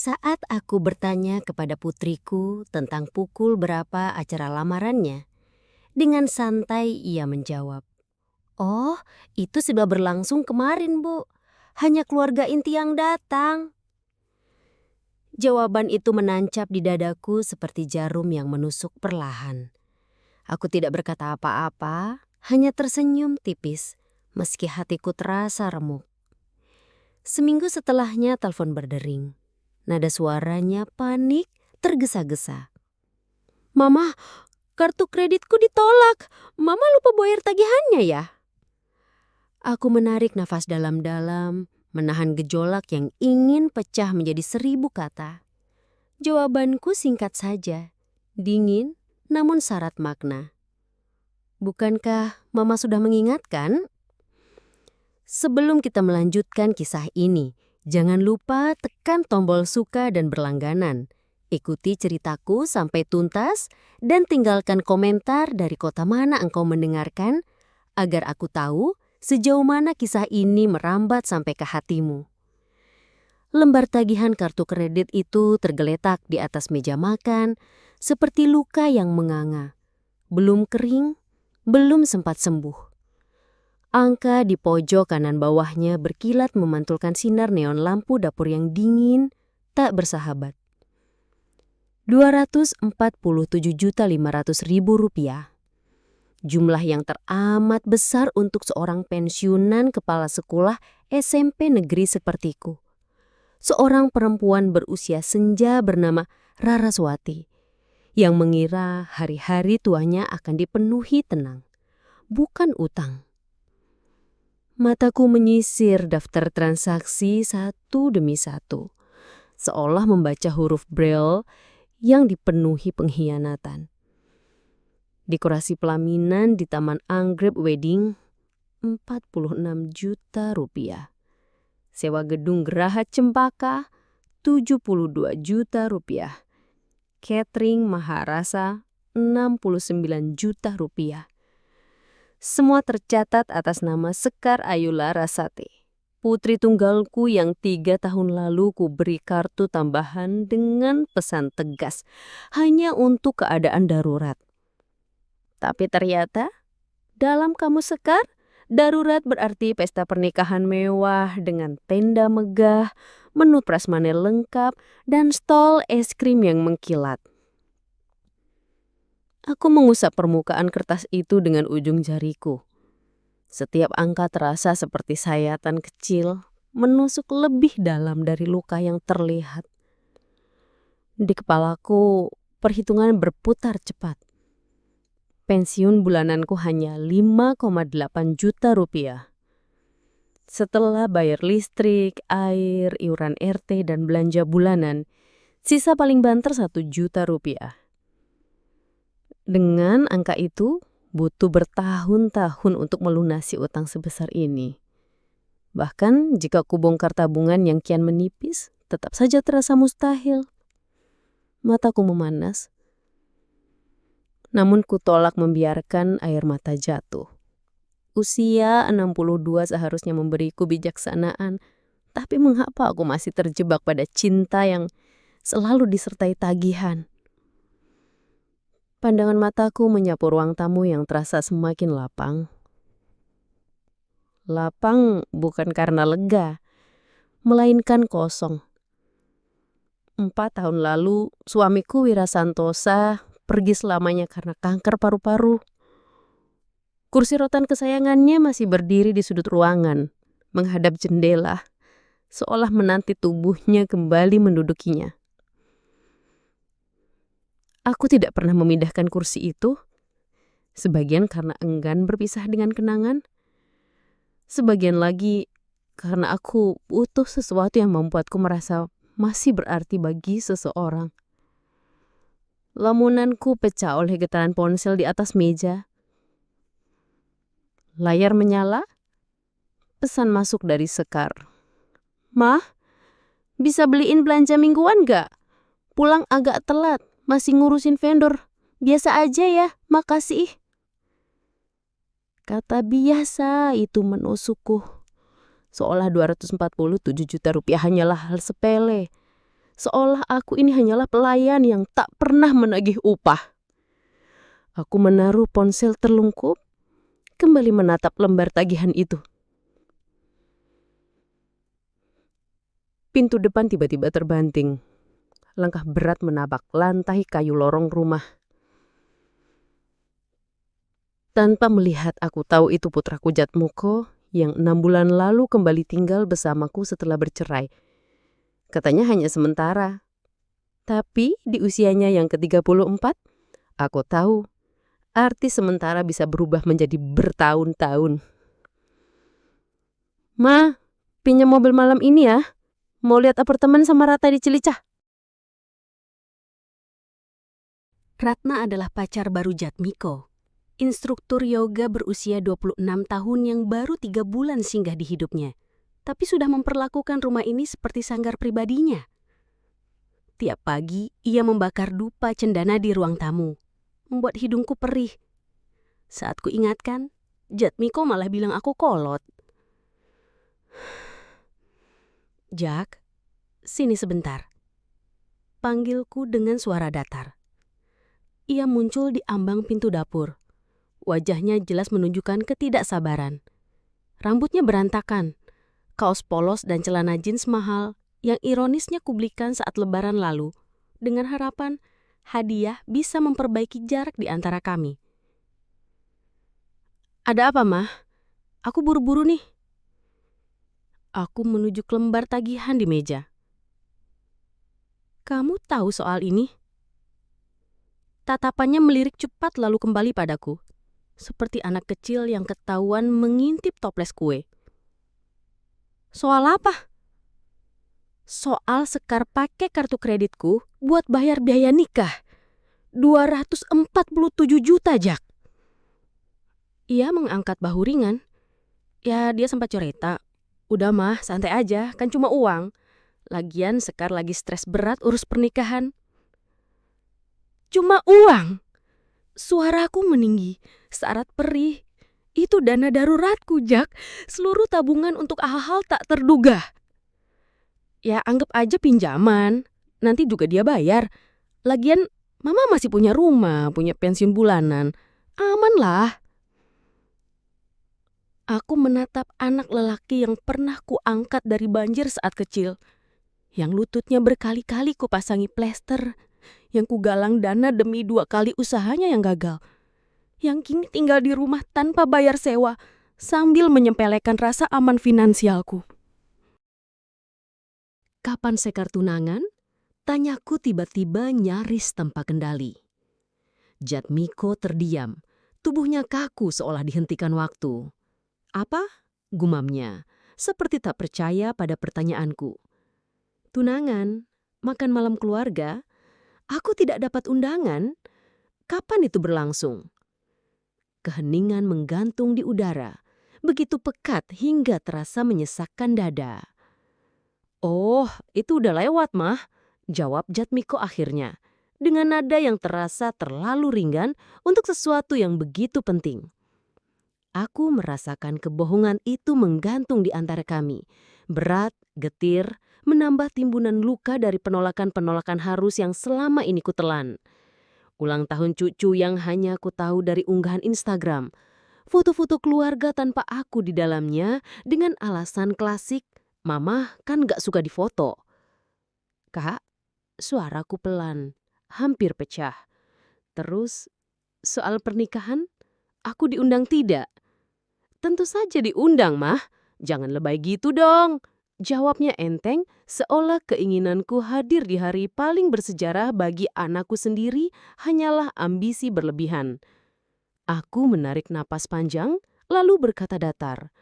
Saat aku bertanya kepada putriku tentang pukul berapa acara lamarannya, dengan santai ia menjawab, "Oh, itu sudah berlangsung kemarin, Bu. Hanya keluarga inti yang datang." Jawaban itu menancap di dadaku seperti jarum yang menusuk perlahan. Aku tidak berkata apa-apa, hanya tersenyum tipis, meski hatiku terasa remuk. Seminggu setelahnya telepon berdering. Nada suaranya panik, tergesa-gesa. "Mama, kartu kreditku ditolak. Mama lupa bayar tagihannya ya?" Aku menarik nafas dalam-dalam, menahan gejolak yang ingin pecah menjadi 1000 kata. Jawabanku singkat saja, dingin namun syarat makna. "Bukankah Mama sudah mengingatkan?" Sebelum kita melanjutkan kisah ini, jangan lupa tekan tombol suka dan berlangganan. Ikuti ceritaku sampai tuntas dan tinggalkan komentar dari kota mana engkau mendengarkan agar aku tahu sejauh mana kisah ini merambat sampai ke hatimu. Lembar tagihan kartu kredit itu tergeletak di atas meja makan seperti luka yang menganga. Belum kering, belum sempat sembuh. Angka di pojok kanan bawahnya berkilat memantulkan sinar neon lampu dapur yang dingin, tak bersahabat. Rp247.500.000. Jumlah yang teramat besar untuk seorang pensiunan kepala sekolah SMP negeri sepertiku. Seorang perempuan berusia senja bernama Raraswati, yang mengira hari-hari tuanya akan dipenuhi tenang, bukan utang. Mataku menyisir daftar transaksi satu demi satu, seolah membaca huruf Braille yang dipenuhi pengkhianatan. Dekorasi pelaminan di Taman Anggrek Wedding, Rp46 juta. Sewa gedung Geraha Cempaka, Rp72 juta. Catering Maharasa, Rp69 juta. Semua tercatat atas nama Sekar Ayu Larasati, putri tunggalku yang 3 tahun lalu ku beri kartu tambahan dengan pesan tegas, hanya untuk keadaan darurat. Tapi ternyata, dalam kamus Sekar, darurat berarti pesta pernikahan mewah dengan tenda megah, menu prasmanan lengkap, dan stol es krim yang mengkilat. Aku mengusap permukaan kertas itu dengan ujung jariku. Setiap angka terasa seperti sayatan kecil, menusuk lebih dalam dari luka yang terlihat. Di kepalaku, perhitungan berputar cepat. Pensiun bulananku hanya Rp5,8 juta. Setelah bayar listrik, air, iuran RT, dan belanja bulanan, sisa paling banter Rp1 juta. Dengan angka itu, butuh bertahun-tahun untuk melunasi utang sebesar ini. Bahkan jika ku bongkar tabungan yang kian menipis, tetap saja terasa mustahil. Mataku memanas. Namun ku tolak membiarkan air mata jatuh. Usia 62 seharusnya memberiku bijaksanaan, tapi mengapa aku masih terjebak pada cinta yang selalu disertai tagihan? Pandangan mataku menyapu ruang tamu yang terasa semakin lapang. Lapang bukan karena lega, melainkan kosong. 4 tahun lalu, suamiku Wira Santosa pergi selamanya karena kanker paru-paru. Kursi rotan kesayangannya masih berdiri di sudut ruangan, menghadap jendela, seolah menanti tubuhnya kembali mendudukinya. Aku tidak pernah memindahkan kursi itu, sebagian karena enggan berpisah dengan kenangan, sebagian lagi karena aku butuh sesuatu yang membuatku merasa masih berarti bagi seseorang. Lamunanku pecah oleh getaran ponsel di atas meja. Layar menyala, pesan masuk dari Sekar. "Mah, bisa beliin belanja mingguan gak? Pulang agak telat. Masih ngurusin vendor. Biasa aja ya, makasih." Kata biasa itu menusukku. Seolah Rp247 juta hanyalah hal sepele. seolah aku ini hanyalah pelayan yang tak pernah menagih upah. Aku menaruh ponsel terlungkup, kembali menatap lembar tagihan itu. Pintu depan tiba-tiba terbanting. Langkah berat menabak lantai kayu lorong rumah. Tanpa melihat, aku tahu itu putraku Jatmiko yang 6 bulan lalu kembali tinggal bersamaku setelah bercerai. Katanya hanya sementara. Tapi di usianya yang ke-34, aku tahu arti sementara bisa berubah menjadi bertahun-tahun. Ma, pinjam mobil malam ini ya. Mau lihat apartemen sama Rata di Cilicah. Ratna adalah pacar baru Jatmiko, instruktur yoga berusia 26 tahun yang baru 3 bulan singgah di hidupnya, tapi sudah memperlakukan rumah ini seperti sanggar pribadinya. Tiap pagi, ia membakar dupa cendana di ruang tamu, membuat hidungku perih. Saat ku ingatkan, Jatmiko malah bilang aku kolot. Jak, sini sebentar. Panggilku dengan suara datar. Ia muncul di ambang pintu dapur. Wajahnya jelas menunjukkan ketidaksabaran. Rambutnya berantakan, kaos polos dan celana jeans mahal yang ironisnya kubelikan saat lebaran lalu, dengan harapan hadiah bisa memperbaiki jarak di antara kami. Ada apa, Mah? Aku buru-buru nih. Aku menunjuk lembar tagihan di meja. Kamu tahu soal ini? Tatapannya melirik cepat lalu kembali padaku, seperti anak kecil yang ketahuan mengintip toples kue. Soal apa? Soal sekar pakai kartu kreditku buat bayar biaya nikah. 247 juta, Jak. Ia mengangkat bahu ringan. Ya, dia sempat cerita. Udah mah, santai aja, kan cuma uang. Lagian Sekar lagi stres berat urus pernikahan. Cuma uang? Suaraku meninggi, syarat perih. Itu dana daruratku, Jak. Seluruh tabungan untuk hal-hal tak terduga. Ya, anggap aja pinjaman. Nanti juga dia bayar. Lagian, Mama masih punya rumah, punya pensiun bulanan. Aman lah. Aku menatap anak lelaki yang pernah kuangkat dari banjir saat kecil. Yang lututnya berkali-kali kupasangi plester. Yang kugalang dana demi 2 kali usahanya yang gagal. Yang kini tinggal di rumah tanpa bayar sewa, sambil menyempelekan rasa aman finansialku. Kapan Sekar tunangan? Tanyaku tiba-tiba nyaris tanpa kendali. Jatmiko terdiam, tubuhnya kaku seolah dihentikan waktu. Apa? Gumamnya, seperti tak percaya pada pertanyaanku. Tunangan? Makan malam keluarga? Aku tidak dapat undangan? Kapan itu berlangsung? Keheningan menggantung di udara, begitu pekat hingga terasa menyesakkan dada. Oh, itu udah lewat, Mah, jawab Jatmiko akhirnya, dengan nada yang terasa terlalu ringan untuk sesuatu yang begitu penting. Aku merasakan kebohongan itu menggantung di antara kami. Berat, getir, menambah timbunan luka dari penolakan-penolakan harus yang selama ini kutelan. Ulang tahun cucu yang hanya ku tahu dari unggahan Instagram. Foto-foto keluarga tanpa aku di dalamnya dengan alasan klasik, Mama kan gak suka difoto. Kak, suaraku pelan, hampir pecah. Terus, soal pernikahan, aku diundang tidak? Tentu saja diundang, Mah. Jangan lebay gitu dong. Jawabnya enteng, seolah keinginanku hadir di hari paling bersejarah bagi anakku sendiri hanyalah ambisi berlebihan. Aku menarik napas panjang, lalu berkata datar.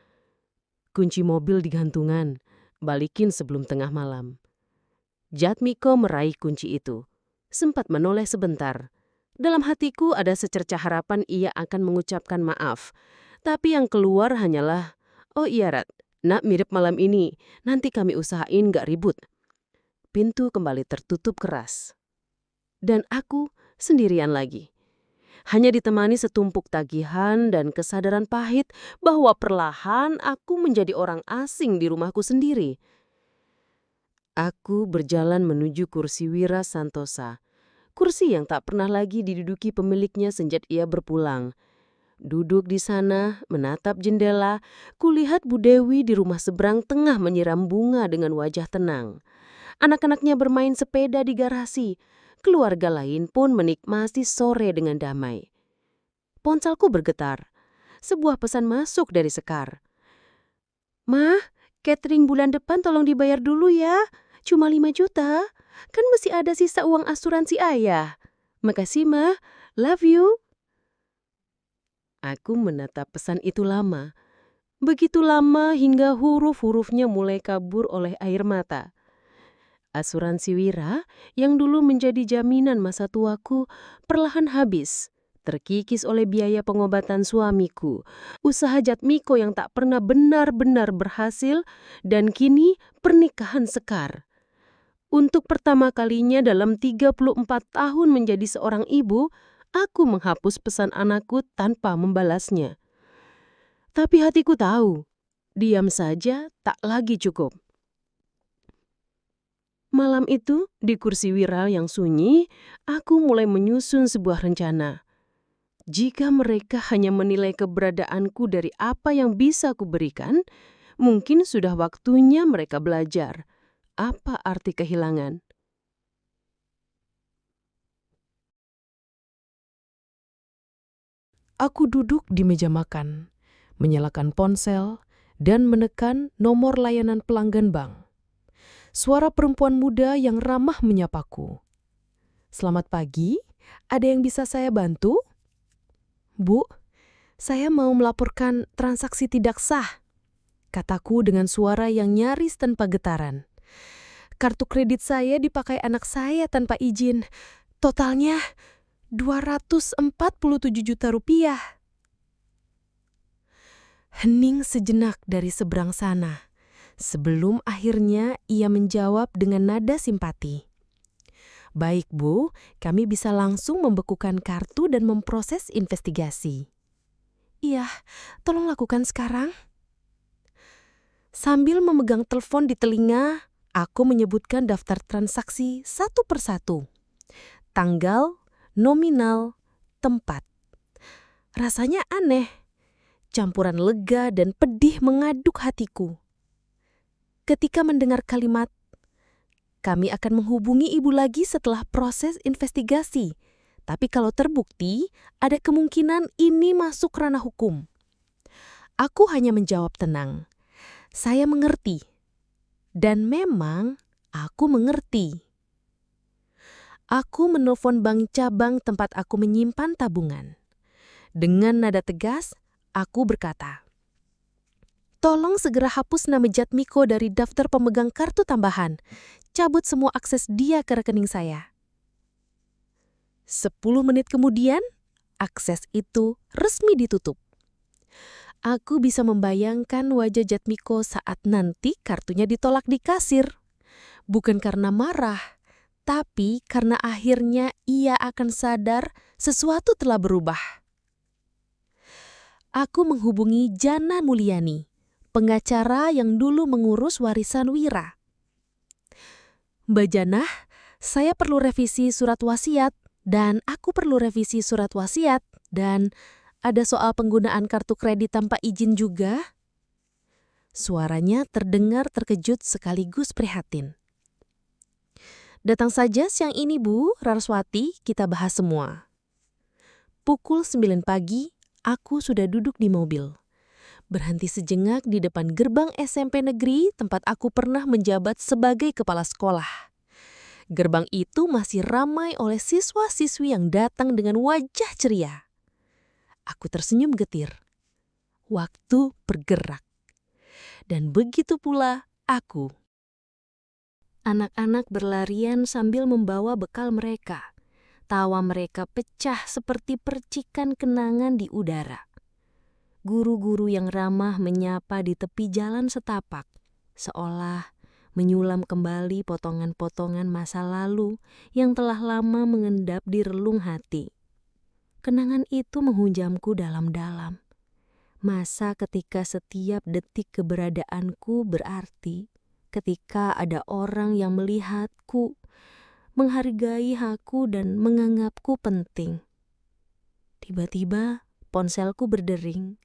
Kunci mobil di gantungan, balikin sebelum tengah malam. Jatmiko meraih kunci itu. Sempat menoleh sebentar. Dalam hatiku ada secercah harapan ia akan mengucapkan maaf. Tapi yang keluar hanyalah, oh iya Rat, nak mirip malam ini, nanti kami usahain gak ribut. Pintu kembali tertutup keras. Dan aku sendirian lagi. Hanya ditemani setumpuk tagihan dan kesadaran pahit bahwa perlahan aku menjadi orang asing di rumahku sendiri. Aku berjalan menuju kursi Wira Santosa. Kursi yang tak pernah lagi diduduki pemiliknya sejak ia berpulang. Duduk di sana, menatap jendela, kulihat Bu Dewi di rumah seberang tengah menyiram bunga dengan wajah tenang. Anak-anaknya bermain sepeda di garasi. Keluarga lain pun menikmati sore dengan damai. Ponselku bergetar. Sebuah pesan masuk dari Sekar. "Mah, catering bulan depan tolong dibayar dulu ya. Cuma 5 juta. Kan masih ada sisa uang asuransi ayah. Makasih, Mah. Love you." Aku menatap pesan itu lama. Begitu lama hingga huruf-hurufnya mulai kabur oleh air mata. Asuransi Wira yang dulu menjadi jaminan masa tuaku perlahan habis. Terkikis oleh biaya pengobatan suamiku, usaha Jatmiko yang tak pernah benar-benar berhasil, dan kini pernikahan Sekar. Untuk pertama kalinya dalam 34 tahun menjadi seorang ibu, aku menghapus pesan anakku tanpa membalasnya. Tapi hatiku tahu, diam saja tak lagi cukup. Malam itu, di kursi Wira yang sunyi, aku mulai menyusun sebuah rencana. Jika mereka hanya menilai keberadaanku dari apa yang bisa kuberikan, mungkin sudah waktunya mereka belajar apa arti kehilangan. Aku duduk di meja makan, menyalakan ponsel, dan menekan nomor layanan pelanggan bank. Suara perempuan muda yang ramah menyapaku. "Selamat pagi, ada yang bisa saya bantu?" "Bu, saya mau melaporkan transaksi tidak sah," kataku dengan suara yang nyaris tanpa getaran. "Kartu kredit saya dipakai anak saya tanpa izin. Totalnya 247 juta rupiah. Hening sejenak dari seberang sana, sebelum akhirnya ia menjawab dengan nada simpati. "Baik, Bu, kami bisa langsung membekukan kartu dan memproses investigasi." "Iya, tolong lakukan sekarang." Sambil memegang telepon di telinga, aku menyebutkan daftar transaksi satu persatu. Tanggal, nominal, tempat. Rasanya aneh. Campuran lega dan pedih mengaduk hatiku. Ketika mendengar kalimat, "Kami akan menghubungi ibu lagi setelah proses investigasi. Tapi kalau terbukti, ada kemungkinan ini masuk ranah hukum." Aku hanya menjawab tenang. Saya mengerti. Dan memang aku mengerti. Aku menelpon bank cabang tempat aku menyimpan tabungan. Dengan nada tegas, aku berkata, "Tolong segera hapus nama Jatmiko dari daftar pemegang kartu tambahan. Cabut semua akses dia ke rekening saya." 10 menit kemudian, akses itu resmi ditutup. Aku bisa membayangkan wajah Jatmiko saat nanti kartunya ditolak di kasir. Bukan karena marah, tapi karena akhirnya ia akan sadar sesuatu telah berubah. Aku menghubungi Jana Mulyani, pengacara yang dulu mengurus warisan Wira. "Mbak Jana, saya perlu revisi surat wasiat, dan aku perlu revisi surat wasiat, dan ada soal penggunaan kartu kredit tanpa izin juga." Suaranya terdengar terkejut sekaligus prihatin. "Datang saja siang ini, Bu Raraswati, kita bahas semua." Pukul 9 pagi, aku sudah duduk di mobil. Berhenti sejenak di depan gerbang SMP negeri tempat aku pernah menjabat sebagai kepala sekolah. Gerbang itu masih ramai oleh siswa-siswi yang datang dengan wajah ceria. Aku tersenyum getir. Waktu bergerak. Dan begitu pula aku. Anak-anak berlarian sambil membawa bekal mereka. Tawa mereka pecah seperti percikan kenangan di udara. Guru-guru yang ramah menyapa di tepi jalan setapak, seolah menyulam kembali potongan-potongan masa lalu yang telah lama mengendap di relung hati. Kenangan itu menghujamku dalam-dalam. Masa ketika setiap detik keberadaanku berarti, ketika ada orang yang melihatku, menghargai aku dan menganggapku penting. Tiba-tiba ponselku berdering.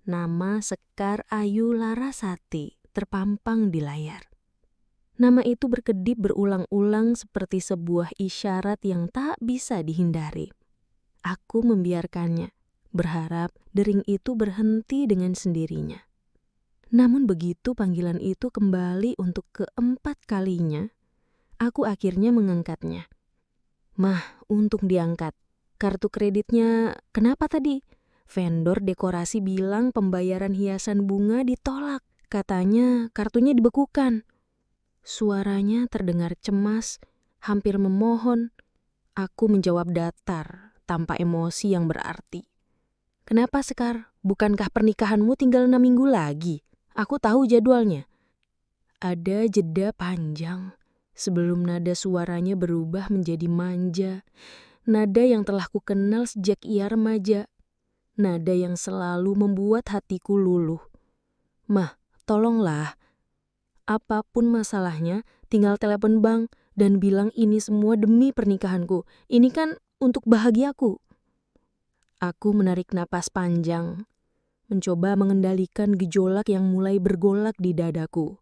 Nama Sekar Ayu Larasati terpampang di layar. Nama itu berkedip berulang-ulang seperti sebuah isyarat yang tak bisa dihindari. Aku membiarkannya, berharap dering itu berhenti dengan sendirinya. Namun begitu panggilan itu kembali untuk keempat kalinya, aku akhirnya mengangkatnya. Mah, untung diangkat. Kartu kreditnya kenapa tadi? Vendor dekorasi bilang pembayaran hiasan bunga ditolak. Katanya kartunya dibekukan. Suaranya terdengar cemas, hampir memohon. Aku menjawab datar, tanpa emosi yang berarti. Kenapa, Sekar? Bukankah pernikahanmu tinggal 6 minggu lagi? Aku tahu jadwalnya. Ada jeda panjang sebelum nada suaranya berubah menjadi manja. Nada yang telah ku kenal sejak ia remaja. Nada yang selalu membuat hatiku luluh. Mah, tolonglah. Apapun masalahnya, tinggal telepon bank dan bilang ini semua demi pernikahanku. Ini kan untuk bahagiaku. Aku menarik napas panjang, mencoba mengendalikan gejolak yang mulai bergolak di dadaku.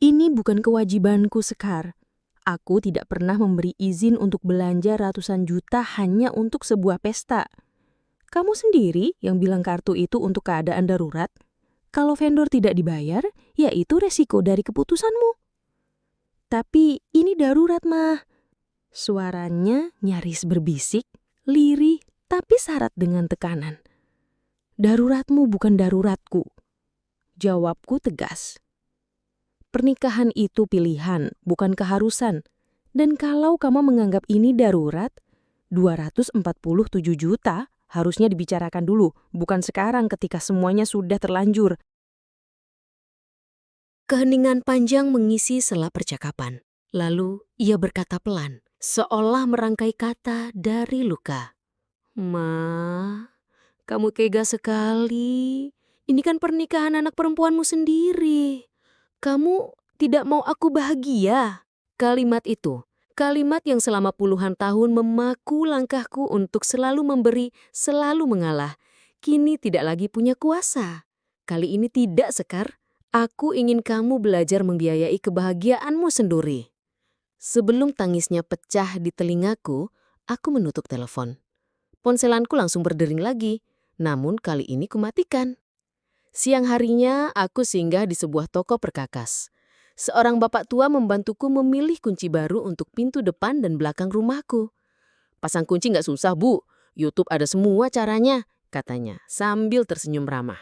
Ini bukan kewajibanku, Sekar. Aku tidak pernah memberi izin untuk belanja ratusan juta hanya untuk sebuah pesta. Kamu sendiri yang bilang kartu itu untuk keadaan darurat. Kalau vendor tidak dibayar, ya itu resiko dari keputusanmu. Tapi ini darurat, Mah. Suaranya nyaris berbisik, lirih, tapi syarat dengan tekanan. Daruratmu bukan daruratku. Jawabku tegas. Pernikahan itu pilihan, bukan keharusan. Dan kalau kamu menganggap ini darurat, 247 juta harusnya dibicarakan dulu, bukan sekarang ketika semuanya sudah terlanjur. Keheningan panjang mengisi sela percakapan. Lalu ia berkata pelan, seolah merangkai kata dari luka. Ma, kamu tega sekali. Ini kan pernikahan anak perempuanmu sendiri. Kamu tidak mau aku bahagia. Kalimat itu, kalimat yang selama puluhan tahun memaku langkahku untuk selalu memberi, selalu mengalah, kini tidak lagi punya kuasa. Kali ini tidak, Sekar. Aku ingin kamu belajar membiayai kebahagiaanmu sendiri. Sebelum tangisnya pecah di telingaku, aku menutup telepon. Ponselanku langsung berdering lagi, namun kali ini kumatikan. Siang harinya aku singgah di sebuah toko perkakas. Seorang bapak tua membantuku memilih kunci baru untuk pintu depan dan belakang rumahku. Pasang kunci nggak susah, Bu. YouTube ada semua caranya, katanya sambil tersenyum ramah.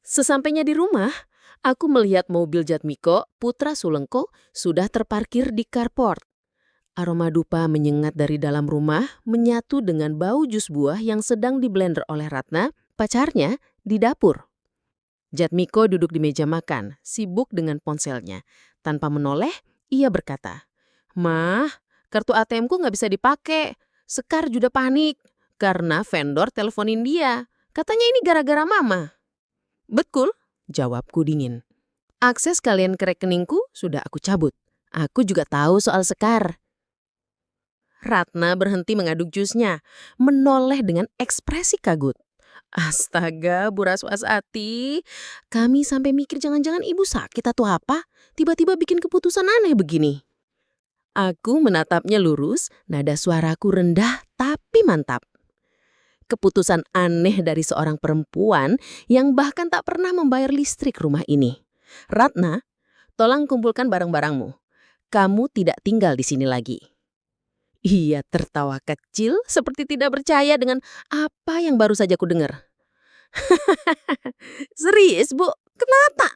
Sesampainya di rumah, aku melihat mobil Jatmiko, putra sulengku, sudah terparkir di carport. Aroma dupa menyengat dari dalam rumah menyatu dengan bau jus buah yang sedang diblender oleh Ratna, pacarnya, di dapur. Jatmiko duduk di meja makan, sibuk dengan ponselnya. Tanpa menoleh, ia berkata, "Mah, kartu ATM-ku nggak bisa dipakai. Sekar juga panik karena vendor teleponin dia. Katanya ini gara-gara mama." "Betul," jawabku dingin. "Akses kalian ke rekeningku sudah aku cabut. Aku juga tahu soal Sekar." Ratna berhenti mengaduk jusnya, menoleh dengan ekspresi kagut. "Astaga, Bu Raswasati, kami sampai mikir jangan-jangan ibu sakit atau apa, tiba-tiba bikin keputusan aneh begini." Aku menatapnya lurus, nada suaraku rendah tapi mantap. Keputusan aneh dari seorang perempuan yang bahkan tak pernah membayar listrik rumah ini. "Ratna, tolong kumpulkan barang-barangmu. Kamu tidak tinggal di sini lagi." Ia tertawa kecil seperti tidak percaya dengan apa yang baru saja ku dengar. "Serius, Bu? Kenapa?"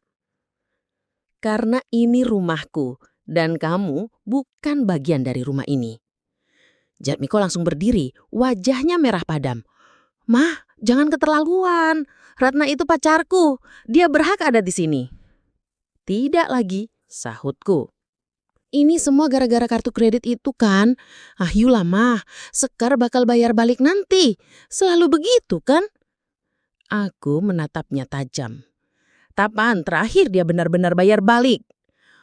"Karena ini rumahku dan kamu bukan bagian dari rumah ini." Jatmiko langsung berdiri, wajahnya merah padam. "Mah, jangan keterlaluan. Ratna itu pacarku. Dia berhak ada di sini." "Tidak lagi," sahutku. "Ini semua gara-gara kartu kredit itu kan? Ayolah, Mah, Sekar bakal bayar balik nanti. Selalu begitu kan?" Aku menatapnya tajam. "Kapan terakhir dia benar-benar bayar balik?"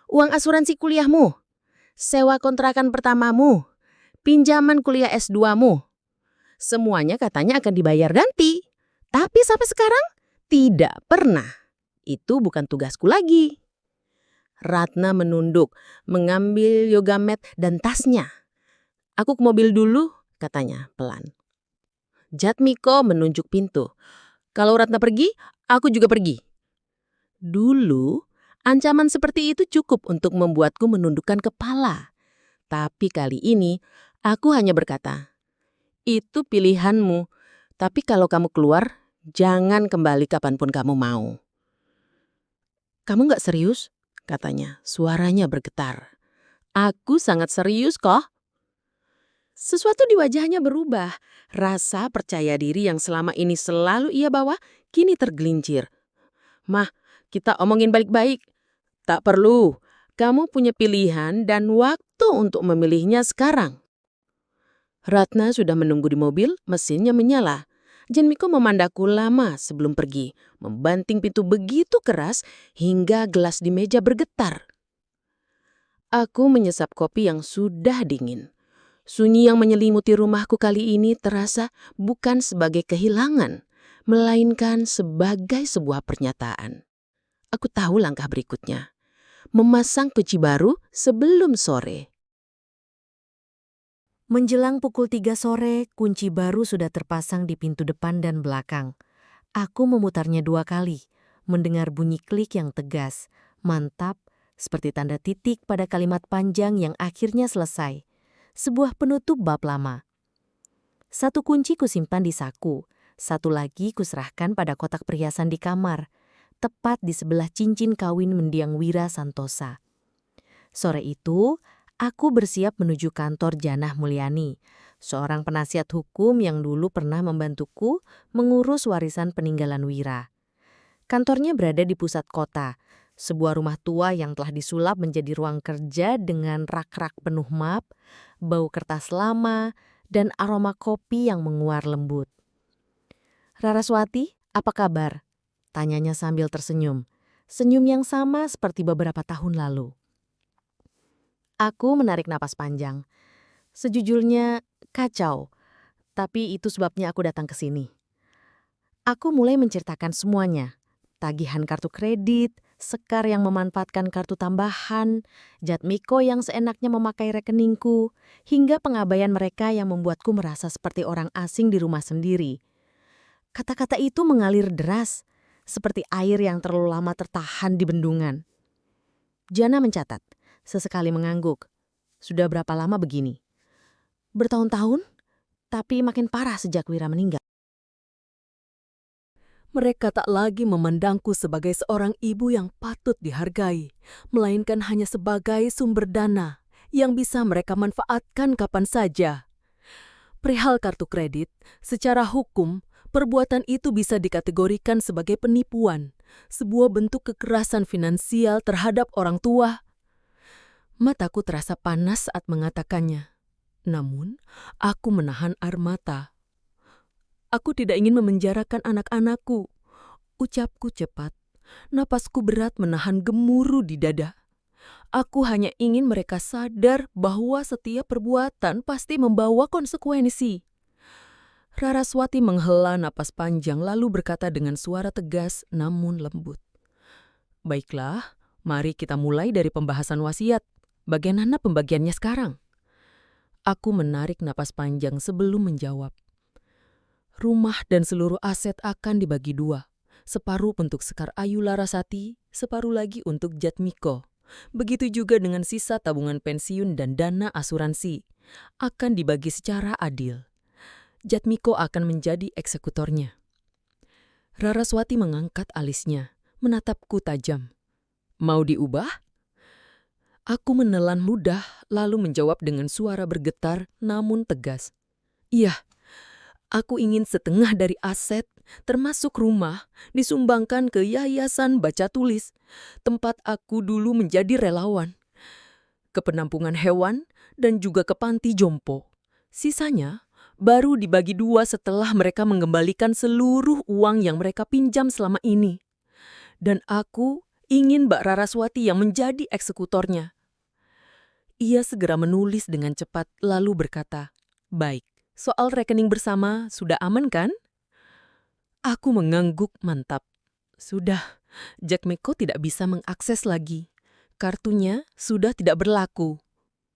uang asuransi kuliahmu, sewa kontrakan pertamamu, pinjaman kuliah S2-mu. Semuanya katanya akan dibayar ganti. Tapi sampai sekarang tidak pernah. Itu bukan tugasku lagi. Ratna menunduk, mengambil yoga mat dan tasnya. Aku ke mobil dulu, katanya pelan. Jatmiko menunjuk pintu. Kalau Ratna pergi, aku juga pergi. Dulu, ancaman seperti itu cukup untuk membuatku menundukkan kepala. Tapi kali ini, aku hanya berkata, itu pilihanmu. Tapi kalau kamu keluar, jangan kembali kapanpun kamu mau. Kamu gak serius? Katanya, suaranya bergetar. Aku sangat serius kok. Sesuatu di wajahnya berubah. Rasa percaya diri yang selama ini selalu ia bawa, kini tergelincir. Mah, kita omongin baik-baik. Tak perlu. Kamu punya pilihan dan waktu untuk memilihnya sekarang. Ratna sudah menunggu di mobil, mesinnya menyala. Jatmiko memandangku lama sebelum pergi, membanting pintu begitu keras hingga gelas di meja bergetar. Aku menyesap kopi yang sudah dingin. Sunyi yang menyelimuti rumahku kali ini terasa bukan sebagai kehilangan, melainkan sebagai sebuah pernyataan. Aku tahu langkah berikutnya. Memasang peci baru sebelum sore. Menjelang pukul 3 sore, kunci baru sudah terpasang di pintu depan dan belakang. Aku memutarnya 2 kali, mendengar bunyi klik yang tegas, mantap, seperti tanda titik pada kalimat panjang yang akhirnya selesai. Sebuah penutup bab lama. 1 kunci kusimpan di saku, 1 lagi kuserahkan pada kotak perhiasan di kamar, tepat di sebelah cincin kawin mendiang Wira Santosa. Sore itu, aku bersiap menuju kantor Janah Mulyani, seorang penasihat hukum yang dulu pernah membantuku mengurus warisan peninggalan Wira. Kantornya berada di pusat kota, sebuah rumah tua yang telah disulap menjadi ruang kerja dengan rak-rak penuh map, bau kertas lama, dan aroma kopi yang menguar lembut. "Raraswati, apa kabar?" tanyanya sambil tersenyum. Senyum yang sama seperti beberapa tahun lalu. Aku menarik napas panjang. Sejujurnya kacau, tapi itu sebabnya aku datang ke sini. Aku mulai menceritakan semuanya. Tagihan kartu kredit, Sekar yang memanfaatkan kartu tambahan, Jatmiko yang seenaknya memakai rekeningku, hingga pengabaian mereka yang membuatku merasa seperti orang asing di rumah sendiri. Kata-kata itu mengalir deras, seperti air yang terlalu lama tertahan di bendungan. Jana mencatat, sesekali mengangguk. Sudah berapa lama begini? Bertahun-tahun, tapi makin parah sejak Wira meninggal. Mereka tak lagi memandangku sebagai seorang ibu yang patut dihargai, melainkan hanya sebagai sumber dana yang bisa mereka manfaatkan kapan saja. Perihal kartu kredit, secara hukum, perbuatan itu bisa dikategorikan sebagai penipuan, sebuah bentuk kekerasan finansial terhadap orang tua. Mataku terasa panas saat mengatakannya. Namun, aku menahan air mata. Aku tidak ingin memenjarakan anak-anakku. Ucapku cepat, napasku berat menahan gemuruh di dada. Aku hanya ingin mereka sadar bahwa setiap perbuatan pasti membawa konsekuensi. Raraswati menghela napas panjang lalu berkata dengan suara tegas namun lembut. Baiklah, mari kita mulai dari pembahasan wasiat. Bagaimana pembagiannya sekarang? Aku menarik napas panjang sebelum menjawab. Rumah dan seluruh aset akan dibagi 2. Separuh untuk Sekar Ayu Larasati, separuh lagi untuk Jatmiko. Begitu juga dengan sisa tabungan pensiun dan dana asuransi. Akan dibagi secara adil. Jatmiko akan menjadi eksekutornya. Raraswati mengangkat alisnya, menatapku tajam. Mau diubah? Aku menelan ludah lalu menjawab dengan suara bergetar namun tegas. Iya. Aku ingin setengah dari aset, termasuk rumah, disumbangkan ke Yayasan Baca Tulis, tempat aku dulu menjadi relawan, ke penampungan hewan, dan juga ke panti jompo. Sisanya baru dibagi 2 setelah mereka mengembalikan seluruh uang yang mereka pinjam selama ini. Dan aku ingin Mbak Raraswati yang menjadi eksekutornya. Ia segera menulis dengan cepat lalu berkata, "Baik, soal rekening bersama sudah aman kan?" Aku mengangguk mantap. Sudah, Jack Miko tidak bisa mengakses lagi. Kartunya sudah tidak berlaku.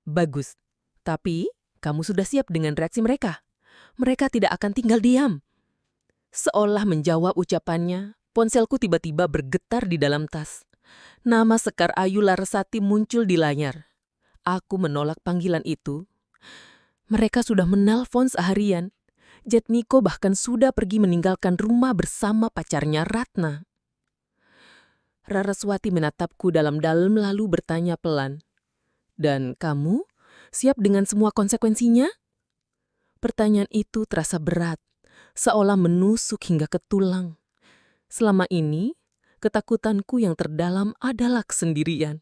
Bagus, tapi kamu sudah siap dengan reaksi mereka. Mereka tidak akan tinggal diam. Seolah menjawab ucapannya, ponselku tiba-tiba bergetar di dalam tas. Nama Sekar Ayu Larasati muncul di layar. Aku menolak panggilan itu. Mereka sudah menelpon seharian. Jack Miko bahkan sudah pergi meninggalkan rumah bersama pacarnya Ratna. Raraswati menatapku dalam-dalam lalu bertanya pelan, "Dan kamu siap dengan semua konsekuensinya?" Pertanyaan itu terasa berat, seolah menusuk hingga ke tulang. Selama ini, ketakutanku yang terdalam adalah kesendirian.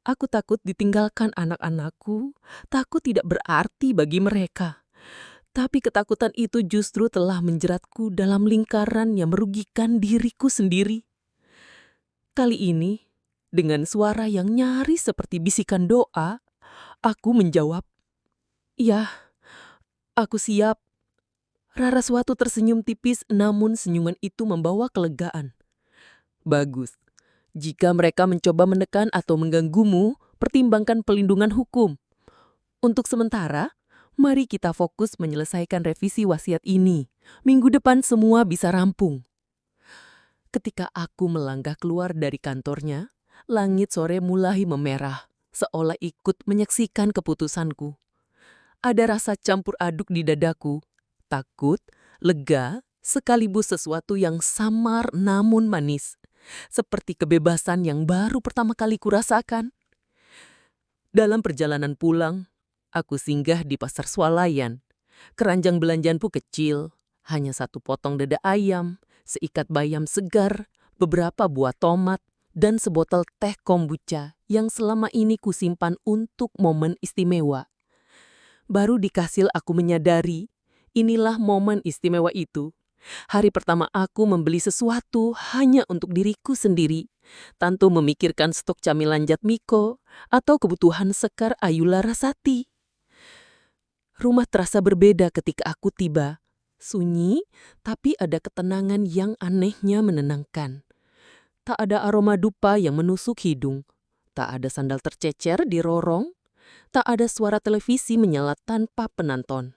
Aku takut ditinggalkan anak-anakku, takut tidak berarti bagi mereka. Tapi ketakutan itu justru telah menjeratku dalam lingkaran yang merugikan diriku sendiri. Kali ini, dengan suara yang nyaris seperti bisikan doa, aku menjawab, "Ya, aku siap." Raraswati tersenyum tipis, namun senyuman itu membawa kelegaan. "Bagus. Jika mereka mencoba menekan atau mengganggumu, pertimbangkan pelindungan hukum. Untuk sementara, mari kita fokus menyelesaikan revisi wasiat ini. Minggu depan semua bisa rampung." Ketika aku melangkah keluar dari kantornya, langit sore mulai memerah, seolah ikut menyaksikan keputusanku. Ada rasa campur aduk di dadaku, takut, lega, sekaligus sesuatu yang samar namun manis, seperti kebebasan yang baru pertama kali kurasakan. Dalam perjalanan pulang, aku singgah di pasar swalayan. Keranjang belanjaanku kecil, hanya 1 potong dada ayam, seikat bayam segar, beberapa buah tomat, dan sebotol teh kombucha yang selama ini kusimpan untuk momen istimewa. Baru di kastil aku menyadari, inilah momen istimewa itu. Hari pertama aku membeli sesuatu hanya untuk diriku sendiri, tanpa memikirkan stok camilan Jack Miko atau kebutuhan Sekar Ayu Larasati. Rumah terasa berbeda ketika aku tiba. Sunyi, tapi ada ketenangan yang anehnya menenangkan. Tak ada aroma dupa yang menusuk hidung. Tak ada sandal tercecer di lorong. Tak ada suara televisi menyala tanpa penonton.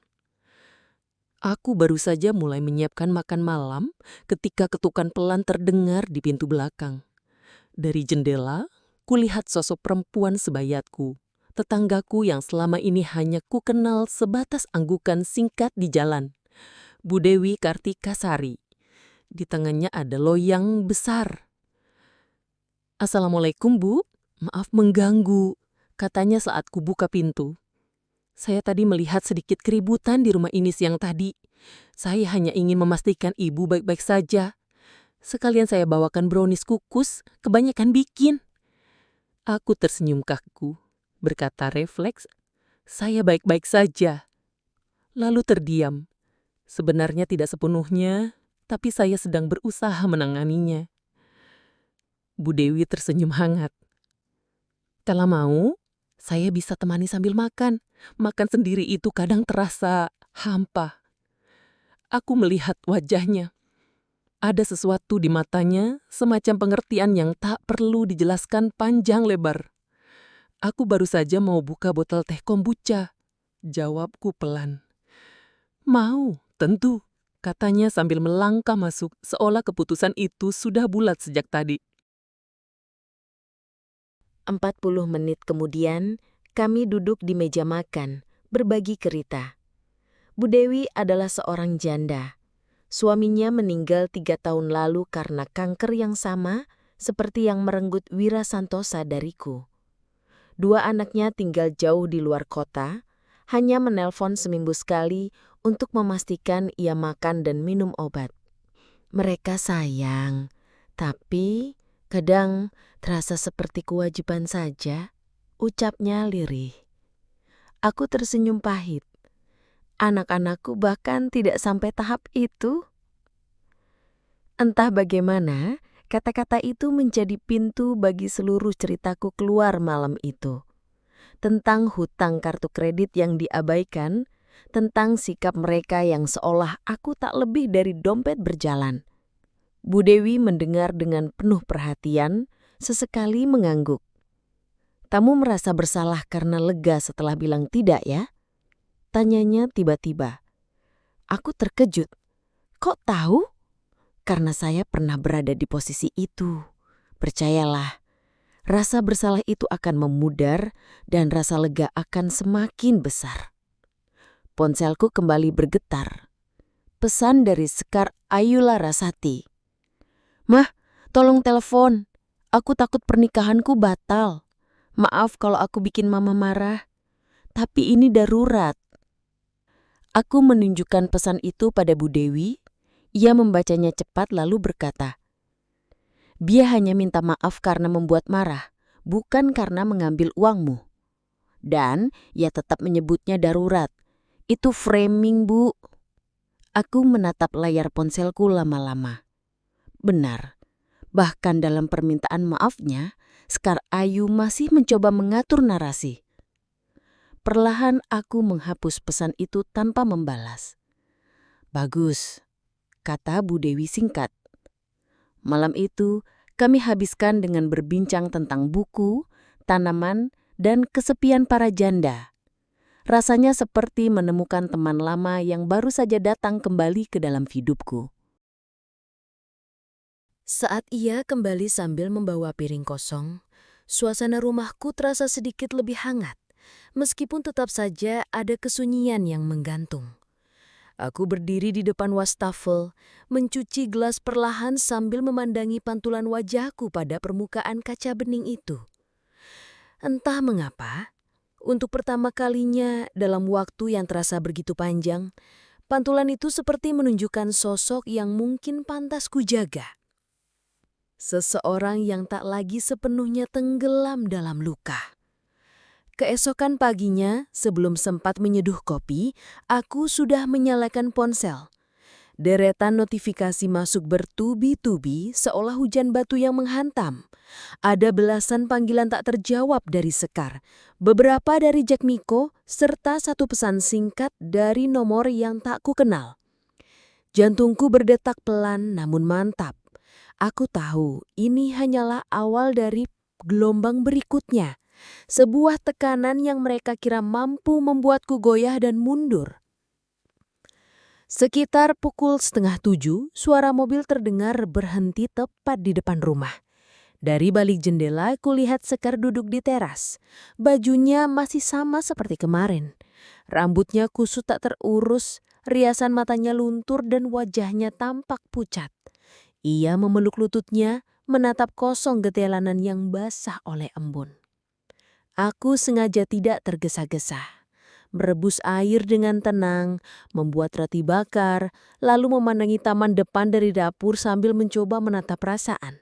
Aku baru saja mulai menyiapkan makan malam ketika ketukan pelan terdengar di pintu belakang. Dari jendela, kulihat sosok perempuan sebayatku. Tetanggaku yang selama ini hanya kukenal sebatas anggukan singkat di jalan. Bu Dewi Kartika Sari. Di tangannya ada loyang besar. "Assalamualaikum, Bu. Maaf mengganggu," katanya saat kubuka pintu. "Saya tadi melihat sedikit keributan di rumah ini siang tadi. Saya hanya ingin memastikan Ibu baik-baik saja. Sekalian saya bawakan brownies kukus, kebanyakan bikin." Aku tersenyum kaku, berkata refleks, "Saya baik-baik saja." Lalu terdiam. Sebenarnya tidak sepenuhnya, tapi saya sedang berusaha menanganinya. Bu Dewi tersenyum hangat. "Kalau mau, saya bisa temani sambil makan. Makan sendiri itu kadang terasa hampa." Aku melihat wajahnya. Ada sesuatu di matanya, semacam pengertian yang tak perlu dijelaskan panjang lebar. "Aku baru saja mau buka botol teh kombucha," jawabku pelan. "Mau, tentu," katanya sambil melangkah masuk, seolah keputusan itu sudah bulat sejak tadi. 40 menit kemudian, kami duduk di meja makan, berbagi cerita. Bu Dewi adalah seorang janda. Suaminya meninggal 3 tahun lalu karena kanker yang sama seperti yang merenggut Wira Santosa dariku. 2 anaknya tinggal jauh di luar kota, hanya menelpon seminggu sekali untuk memastikan ia makan dan minum obat. Mereka sayang, tapi kadang terasa seperti kewajiban saja, ucapnya lirih. Aku tersenyum pahit. Anak-anakku bahkan tidak sampai tahap itu. Entah bagaimana, Kata-kata itu menjadi pintu bagi seluruh ceritaku keluar malam itu. Tentang hutang kartu kredit yang diabaikan, tentang sikap mereka yang seolah aku tak lebih dari dompet berjalan. Bu Dewi mendengar dengan penuh perhatian, sesekali mengangguk. "Kamu merasa bersalah karena lega setelah bilang tidak ya?" Tanyanya tiba-tiba. Aku terkejut. "Kok tahu?" "Karena saya pernah berada di posisi itu. Percayalah, rasa bersalah itu akan memudar dan rasa lega akan semakin besar." Ponselku kembali bergetar. Pesan dari Sekar Ayula Rasati. "Mah, tolong telepon. Aku takut pernikahanku batal. Maaf kalau aku bikin mama marah. Tapi ini darurat." Aku menunjukkan pesan itu pada Bu Dewi. Ia membacanya cepat lalu berkata, "Dia hanya minta maaf karena membuat marah, bukan karena mengambil uangmu. Dan ia tetap menyebutnya darurat. Itu framing, Bu." Aku menatap layar ponselku lama-lama. Benar, bahkan dalam permintaan maafnya, Sekar Ayu masih mencoba mengatur narasi. Perlahan aku menghapus pesan itu tanpa membalas. "Bagus," kata Bu Dewi singkat. Malam itu kami habiskan dengan berbincang tentang buku, tanaman, dan kesepian para janda. Rasanya seperti menemukan teman lama yang baru saja datang kembali ke dalam hidupku. Saat ia kembali sambil membawa piring kosong, suasana rumahku terasa sedikit lebih hangat, meskipun tetap saja ada kesunyian yang menggantung. Aku berdiri di depan wastafel, mencuci gelas perlahan sambil memandangi pantulan wajahku pada permukaan kaca bening itu. Entah mengapa, untuk pertama kalinya dalam waktu yang terasa begitu panjang, pantulan itu seperti menunjukkan sosok yang mungkin pantas kujaga. Seseorang yang tak lagi sepenuhnya tenggelam dalam luka. Keesokan paginya, sebelum sempat menyeduh kopi, aku sudah menyalakan ponsel. Deretan notifikasi masuk bertubi-tubi seolah hujan batu yang menghantam. Ada belasan panggilan tak terjawab dari Sekar, beberapa dari Jack Miko, serta satu pesan singkat dari nomor yang tak kukenal. Jantungku berdetak pelan namun mantap. Aku tahu ini hanyalah awal dari gelombang berikutnya. Sebuah tekanan yang mereka kira mampu membuatku goyah dan mundur. Sekitar pukul 6:30, suara mobil terdengar berhenti tepat di depan rumah. Dari balik jendela, kulihat Sekar duduk di teras. Bajunya masih sama seperti kemarin. Rambutnya kusut tak terurus, riasan matanya luntur dan wajahnya tampak pucat. Ia memeluk lututnya, menatap kosong getelanan yang basah oleh embun. Aku sengaja tidak tergesa-gesa. Merebus air dengan tenang, membuat roti bakar, lalu memandangi taman depan dari dapur sambil mencoba menatap perasaan.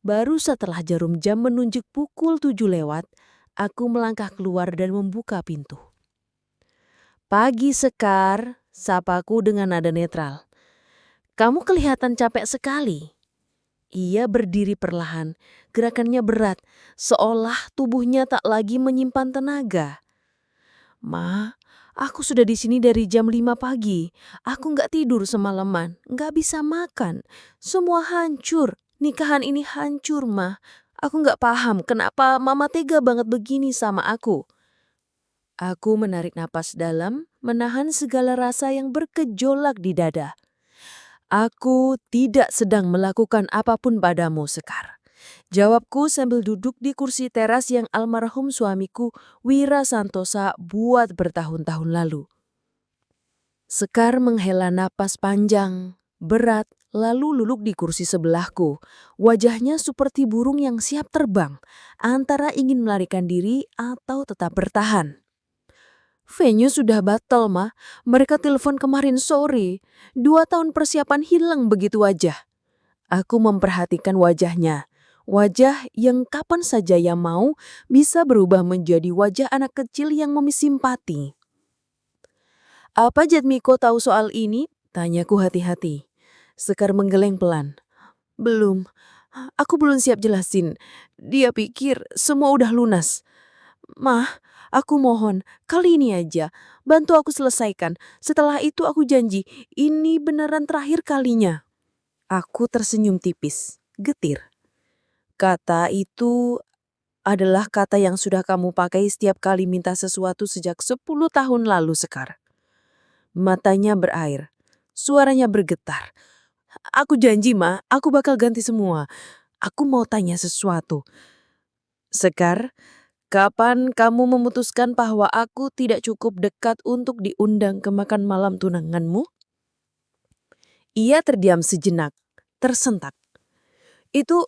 Baru setelah jarum jam menunjuk pukul 7 lewat, aku melangkah keluar dan membuka pintu. "Pagi Sekar," sapaku dengan nada netral. "Kamu kelihatan capek sekali." Ia berdiri perlahan, gerakannya berat, seolah tubuhnya tak lagi menyimpan tenaga. "Ma, aku sudah di sini dari jam 5 pagi. Aku nggak tidur semalaman, nggak bisa makan. Semua hancur, nikahan ini hancur, Ma. Aku nggak paham kenapa Mama tega banget begini sama aku." Aku menarik napas dalam, menahan segala rasa yang bergejolak di dada. "Aku tidak sedang melakukan apapun padamu, Sekar," jawabku sambil duduk di kursi teras yang almarhum suamiku Wira Santosa buat bertahun-tahun lalu. Sekar menghela napas panjang, berat, lalu luluk di kursi sebelahku. Wajahnya seperti burung yang siap terbang, antara ingin melarikan diri atau tetap bertahan. "Venue sudah batal, Ma. Mereka telepon kemarin sore. 2 tahun persiapan hilang begitu aja." Aku memperhatikan wajahnya. Wajah yang kapan saja ia mau bisa berubah menjadi wajah anak kecil yang simpati. "Apa Jatmiko tahu soal ini?" tanyaku hati-hati. Sekar menggeleng pelan. "Belum. Aku belum siap jelasin. Dia pikir semua udah lunas. Mah, aku mohon, kali ini aja. Bantu aku selesaikan. Setelah itu aku janji, ini beneran terakhir kalinya. Aku tersenyum tipis, getir. Kata itu adalah kata yang sudah kamu pakai setiap kali minta sesuatu sejak 10 tahun lalu, Sekar. Matanya berair, suaranya bergetar. Aku janji, Ma, aku bakal ganti semua. Aku mau tanya sesuatu. Sekar, kapan kamu memutuskan bahwa aku tidak cukup dekat untuk diundang ke makan malam tunanganmu? Ia terdiam sejenak, tersentak. Itu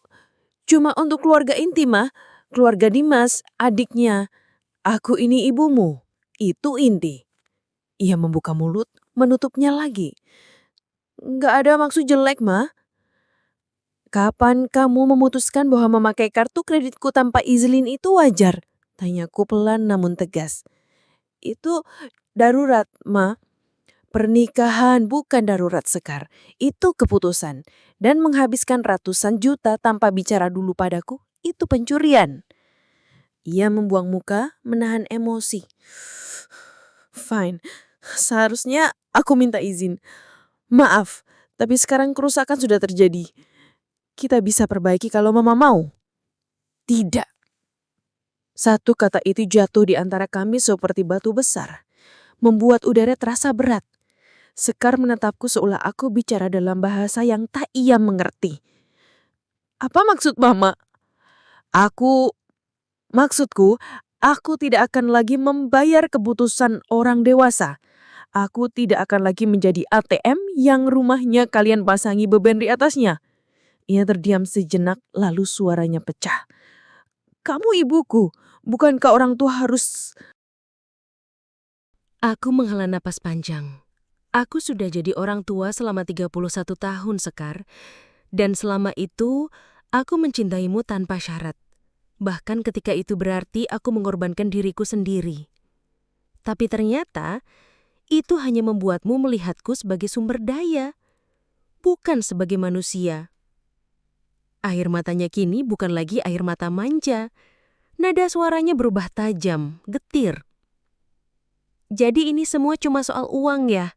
cuma untuk keluarga inti, Ma. Keluarga Dimas, adiknya. Aku ini ibumu. Itu inti. Ia membuka mulut, menutupnya lagi. Nggak ada maksud jelek, Ma. Kapan kamu memutuskan bahwa memakai kartu kreditku tanpa izin itu wajar? Tanyaku pelan namun tegas. Itu darurat, Ma. Pernikahan bukan darurat, Sekar. Itu keputusan. Dan menghabiskan ratusan juta tanpa bicara dulu padaku, itu pencurian. Ia membuang muka, menahan emosi. Fine, seharusnya aku minta izin. Maaf, tapi sekarang kerusakan sudah terjadi. Kita bisa perbaiki kalau Mama mau. Tidak. Satu kata itu jatuh di antara kami seperti batu besar, membuat udara terasa berat. Sekar menatapku seolah aku bicara dalam bahasa yang tak ia mengerti. Apa maksud Mama? Maksudku, aku tidak akan lagi membayar keputusan orang dewasa. Aku tidak akan lagi menjadi ATM yang rumahnya kalian pasangi beban di atasnya. Ia terdiam sejenak lalu suaranya pecah. Kamu ibuku, bukankah orang tua harus... Aku menghela napas panjang. Aku sudah jadi orang tua selama 31 tahun, Sekar. Dan selama itu, aku mencintaimu tanpa syarat. Bahkan ketika itu berarti aku mengorbankan diriku sendiri. Tapi ternyata, itu hanya membuatmu melihatku sebagai sumber daya, bukan sebagai manusia. Air matanya kini bukan lagi air mata manja. Nada suaranya berubah tajam, getir. Jadi ini semua cuma soal uang ya?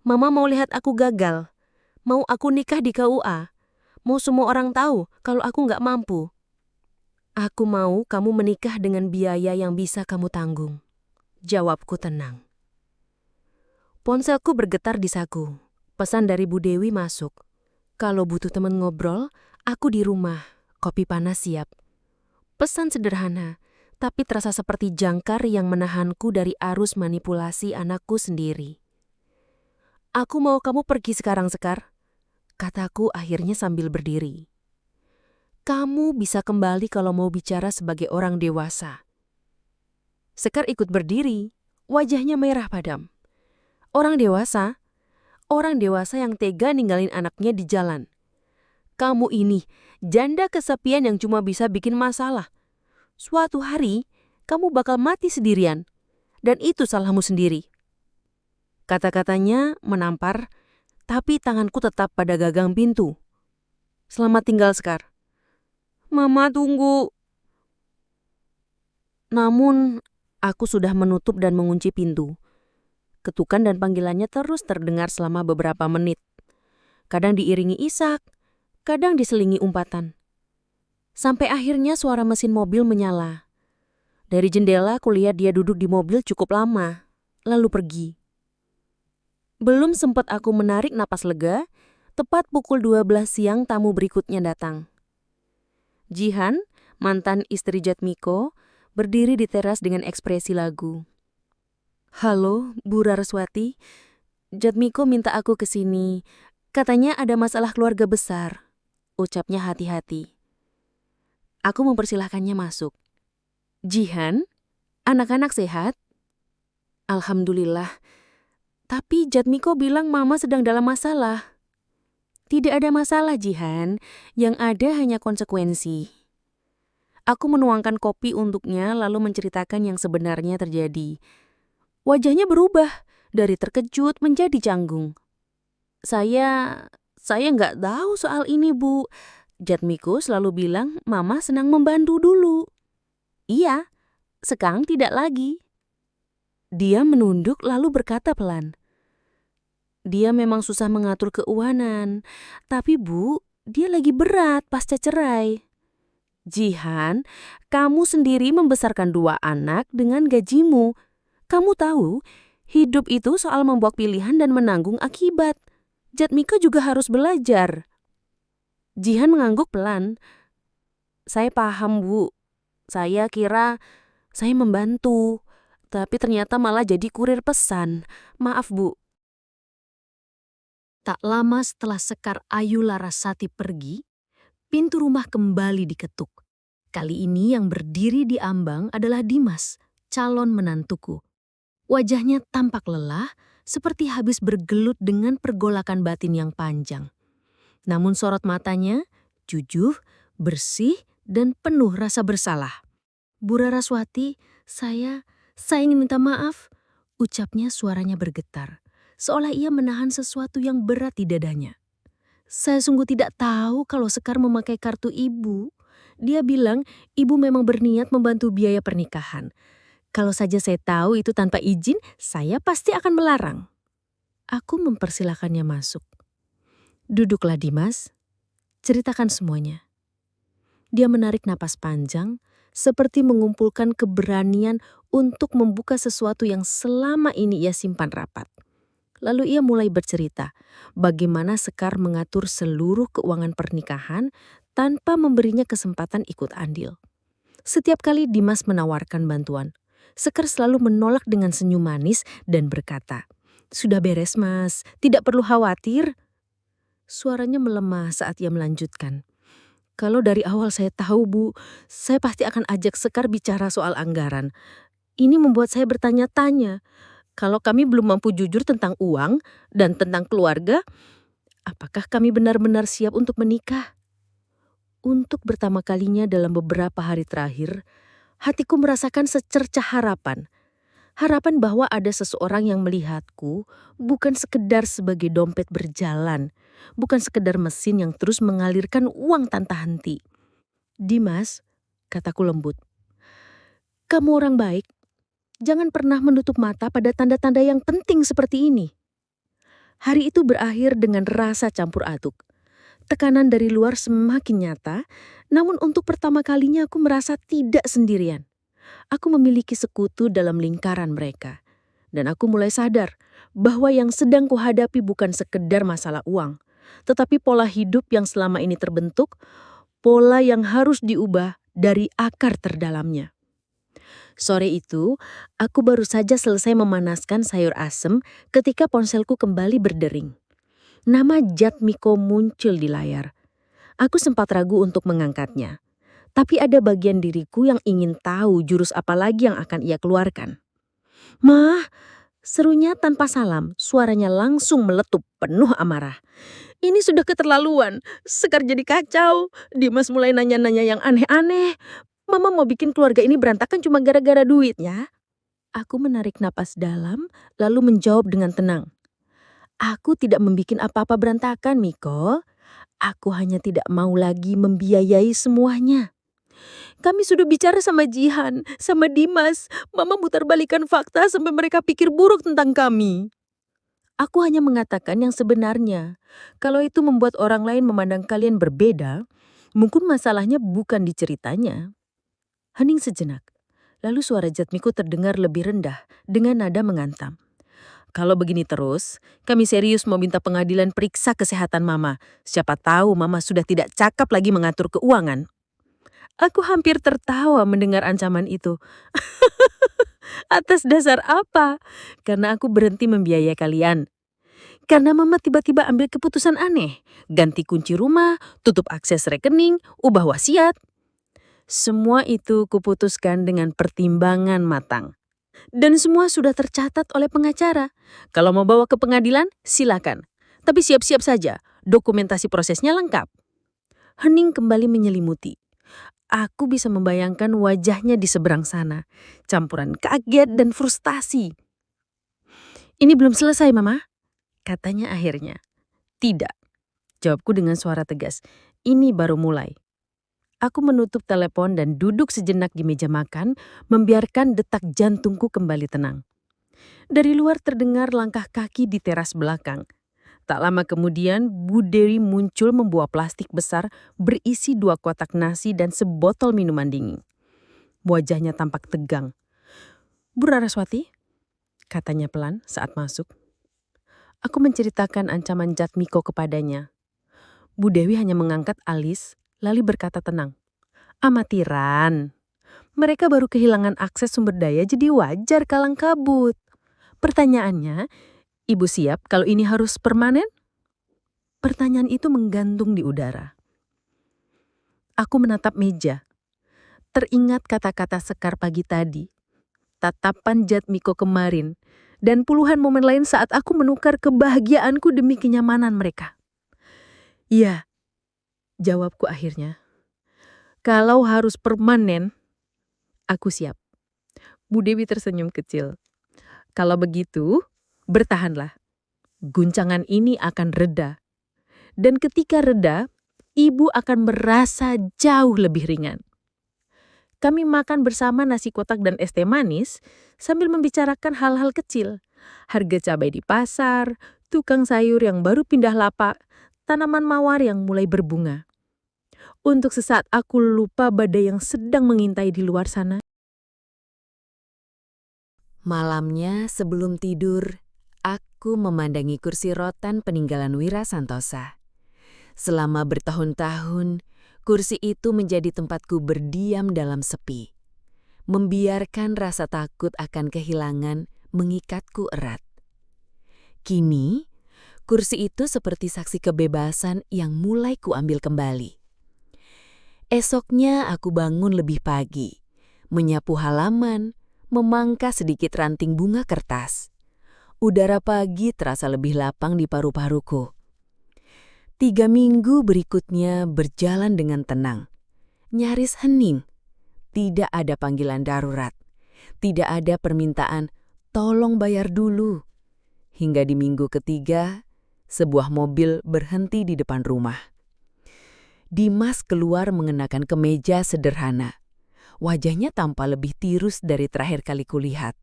Mama mau lihat aku gagal? Mau aku nikah di KUA? Mau semua orang tahu kalau aku nggak mampu? Aku mau kamu menikah dengan biaya yang bisa kamu tanggung. Jawabku tenang. Ponselku bergetar di saku. Pesan dari Bu Dewi masuk. Kalau butuh teman ngobrol, aku di rumah. Kopi panas siap. Pesan sederhana, tapi terasa seperti jangkar yang menahanku dari arus manipulasi anakku sendiri. Aku mau kamu pergi sekarang, Sekar. Kataku akhirnya sambil berdiri. Kamu bisa kembali kalau mau bicara sebagai orang dewasa. Sekar ikut berdiri, wajahnya merah padam. Orang dewasa yang tega ninggalin anaknya di jalan. Kamu ini janda kesepian yang cuma bisa bikin masalah. Suatu hari, kamu bakal mati sendirian. Dan itu salahmu sendiri. Kata-katanya menampar, tapi tanganku tetap pada gagang pintu. Selamat tinggal, Sekar. Mama, tunggu. Namun, aku sudah menutup dan mengunci pintu. Ketukan dan panggilannya terus terdengar selama beberapa menit. Kadang diiringi isak, kadang diselingi umpatan. Sampai akhirnya suara mesin mobil menyala. Dari jendela kulihat dia duduk di mobil cukup lama, lalu pergi. Belum sempat aku menarik napas lega, tepat pukul 12 siang tamu berikutnya datang. Jihan, mantan istri Jatmiko, berdiri di teras dengan ekspresi lagu. Halo, Bu Raraswati. Jatmiko minta aku ke sini. Katanya ada masalah keluarga besar. Ucapnya hati-hati. Aku mempersilahkannya masuk. Jihan, anak-anak sehat? Alhamdulillah. Tapi Jatmiko bilang Mama sedang dalam masalah. Tidak ada masalah, Jihan. Yang ada hanya konsekuensi. Aku menuangkan kopi untuknya lalu menceritakan yang sebenarnya terjadi. Wajahnya berubah dari terkejut menjadi canggung. Saya nggak tahu soal ini, Bu. Jatmiko selalu bilang Mama senang membantu dulu. Iya, sekarang tidak lagi. Dia menunduk lalu berkata pelan. Dia memang susah mengatur keuangan, tapi Bu, dia lagi berat pasca cerai. Jihan, kamu sendiri membesarkan 2 anak dengan gajimu. Kamu tahu, hidup itu soal membuat pilihan dan menanggung akibat. Jatmiko juga harus belajar. Jihan mengangguk pelan. Saya paham, Bu. Saya kira saya membantu, tapi ternyata malah jadi kurir pesan. Maaf, Bu. Tak lama setelah Sekar Ayu Larasati pergi, pintu rumah kembali diketuk. Kali ini yang berdiri di ambang adalah Dimas, calon menantuku. Wajahnya tampak lelah, seperti habis bergelut dengan pergolakan batin yang panjang. Namun sorot matanya jujur, bersih, dan penuh rasa bersalah. Bu Raraswati, saya ingin minta maaf. Ucapnya suaranya bergetar, seolah ia menahan sesuatu yang berat di dadanya. Saya sungguh tidak tahu kalau Sekar memakai kartu ibu. Dia bilang ibu memang berniat membantu biaya pernikahan. Kalau saja saya tahu itu tanpa izin, saya pasti akan melarang. Aku mempersilahkannya masuk. Duduklah Dimas, ceritakan semuanya. Dia menarik napas panjang, seperti mengumpulkan keberanian untuk membuka sesuatu yang selama ini ia simpan rapat. Lalu ia mulai bercerita bagaimana Sekar mengatur seluruh keuangan pernikahan tanpa memberinya kesempatan ikut andil. Setiap kali Dimas menawarkan bantuan, Sekar selalu menolak dengan senyum manis dan berkata, "Sudah beres Mas, tidak perlu khawatir." Suaranya melemah saat ia melanjutkan. "Kalau dari awal saya tahu Bu, saya pasti akan ajak Sekar bicara soal anggaran. Ini membuat saya bertanya-tanya, kalau kami belum mampu jujur tentang uang dan tentang keluarga, apakah kami benar-benar siap untuk menikah?" Untuk pertama kalinya dalam beberapa hari terakhir, hatiku merasakan secercah harapan. Harapan bahwa ada seseorang yang melihatku bukan sekedar sebagai dompet berjalan, bukan sekedar mesin yang terus mengalirkan uang tanpa henti. "Dimas," kataku lembut, "kamu orang baik. Jangan pernah menutup mata pada tanda-tanda yang penting seperti ini." Hari itu berakhir dengan rasa campur aduk. Tekanan dari luar semakin nyata, namun untuk pertama kalinya aku merasa tidak sendirian. Aku memiliki sekutu dalam lingkaran mereka. Dan aku mulai sadar bahwa yang sedang kuhadapi bukan sekedar masalah uang, tetapi pola hidup yang selama ini terbentuk, pola yang harus diubah dari akar terdalamnya. Sore itu, aku baru saja selesai memanaskan sayur asem ketika ponselku kembali berdering. Nama Jatmiko muncul di layar. Aku sempat ragu untuk mengangkatnya. Tapi ada bagian diriku yang ingin tahu jurus apa lagi yang akan ia keluarkan. "Mah," serunya tanpa salam, suaranya langsung meletup penuh amarah. "Ini sudah keterlaluan, Sekar jadi kacau, Dimas mulai nanya-nanya yang aneh-aneh. Mama mau bikin keluarga ini berantakan cuma gara-gara duit ya." Aku menarik napas dalam, lalu menjawab dengan tenang. "Aku tidak membikin apa-apa berantakan, Miko. Aku hanya tidak mau lagi membiayai semuanya. Kami sudah bicara sama Jihan, sama Dimas. Mama mutarbalikkan fakta sampai mereka pikir buruk tentang kami. Aku hanya mengatakan yang sebenarnya. Kalau itu membuat orang lain memandang kalian berbeda, mungkin masalahnya bukan di ceritanya." Hening sejenak. Lalu suara Jatmiko terdengar lebih rendah dengan nada mengantam. "Kalau begini terus, kami serius mau minta pengadilan periksa kesehatan Mama. Siapa tahu Mama sudah tidak cakap lagi mengatur keuangan." Aku hampir tertawa mendengar ancaman itu. Atas dasar apa? Karena aku berhenti membiayai kalian. Karena Mama tiba-tiba ambil keputusan aneh. Ganti kunci rumah, tutup akses rekening, ubah wasiat. Semua itu kuputuskan dengan pertimbangan matang. Dan semua sudah tercatat oleh pengacara. Kalau mau bawa ke pengadilan, silakan. Tapi siap-siap saja, dokumentasi prosesnya lengkap. Hening kembali menyelimuti. Aku bisa membayangkan wajahnya di seberang sana. Campuran kaget dan frustasi. "Ini belum selesai, Mama," katanya akhirnya. "Tidak," jawabku dengan suara tegas. ini baru mulai. Aku menutup telepon dan duduk sejenak di meja makan, membiarkan detak jantungku kembali tenang. Dari luar terdengar langkah kaki di teras belakang. Tak lama kemudian, Bu Dewi muncul membawa plastik besar berisi 2 kotak nasi dan sebotol minuman dingin. Wajahnya tampak tegang. "Bu Raraswati," katanya pelan saat masuk. Aku menceritakan ancaman Jatmiko kepadanya. Bu Dewi hanya mengangkat alis, lalu berkata tenang, "Amatiran. Mereka baru kehilangan akses sumber daya jadi wajar kalang kabut. Pertanyaannya, Ibu siap kalau ini harus permanen?" Pertanyaan itu menggantung di udara. Aku menatap meja. Teringat kata-kata Sekar pagi tadi, tatapan Jatmiko kemarin, dan puluhan momen lain saat aku menukar kebahagiaanku demi kenyamanan mereka. "Iya," jawabku akhirnya. "Kalau harus permanen, aku siap." Bu Dewi tersenyum kecil. "Kalau begitu, bertahanlah. Guncangan ini akan reda. Dan ketika reda, Ibu akan merasa jauh lebih ringan." Kami makan bersama nasi kotak dan es teh manis sambil membicarakan hal-hal kecil. Harga cabai di pasar, tukang sayur yang baru pindah lapak, tanaman mawar yang mulai berbunga. Untuk sesaat aku lupa badai yang sedang mengintai di luar sana. Malamnya sebelum tidur, aku memandangi kursi rotan peninggalan Wira Santosa. Selama bertahun-tahun, kursi itu menjadi tempatku berdiam dalam sepi. Membiarkan rasa takut akan kehilangan mengikatku erat. Kini, kursi itu seperti saksi kebebasan yang mulai kuambil kembali. Esoknya aku bangun lebih pagi, menyapu halaman, memangkas sedikit ranting bunga kertas. Udara pagi terasa lebih lapang di paru-paruku. 3 minggu berikutnya berjalan dengan tenang. Nyaris hening. Tidak ada panggilan darurat. Tidak ada permintaan, "Tolong bayar dulu." Hingga di minggu ketiga, sebuah mobil berhenti di depan rumah. Dimas keluar mengenakan kemeja sederhana. Wajahnya tampak lebih tirus dari terakhir kali kulihat.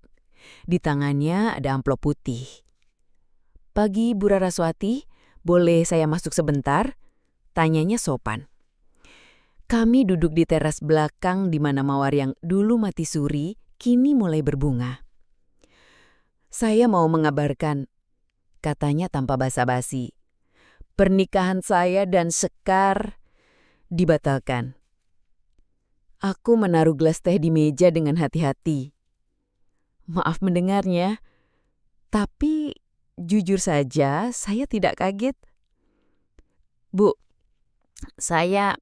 Di tangannya ada amplop putih. "Pagi, Bu Raraswati, boleh saya masuk sebentar?" Tanyanya sopan. Kami duduk di teras belakang di mana mawar yang dulu mati suri kini mulai berbunga. "Saya mau mengabarkan," katanya tanpa basa-basi. "Pernikahan saya dan Sekar dibatalkan." Aku menaruh gelas teh di meja dengan hati-hati. Maaf mendengarnya, tapi jujur saja saya tidak kaget. "Bu, saya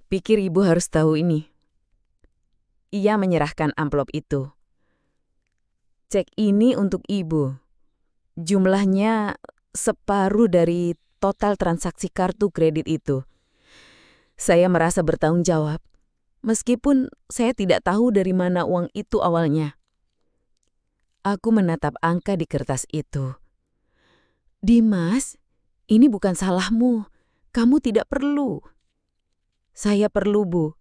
pikir Ibu harus tahu ini." Ia menyerahkan amplop itu. "Cek ini untuk Ibu. Jumlahnya separuh dari total transaksi kartu kredit itu. Saya merasa bertanggung jawab, meskipun saya tidak tahu dari mana uang itu awalnya." Aku menatap angka di kertas itu. "Dimas, ini bukan salahmu. Kamu tidak perlu." "Saya perlu, Bu.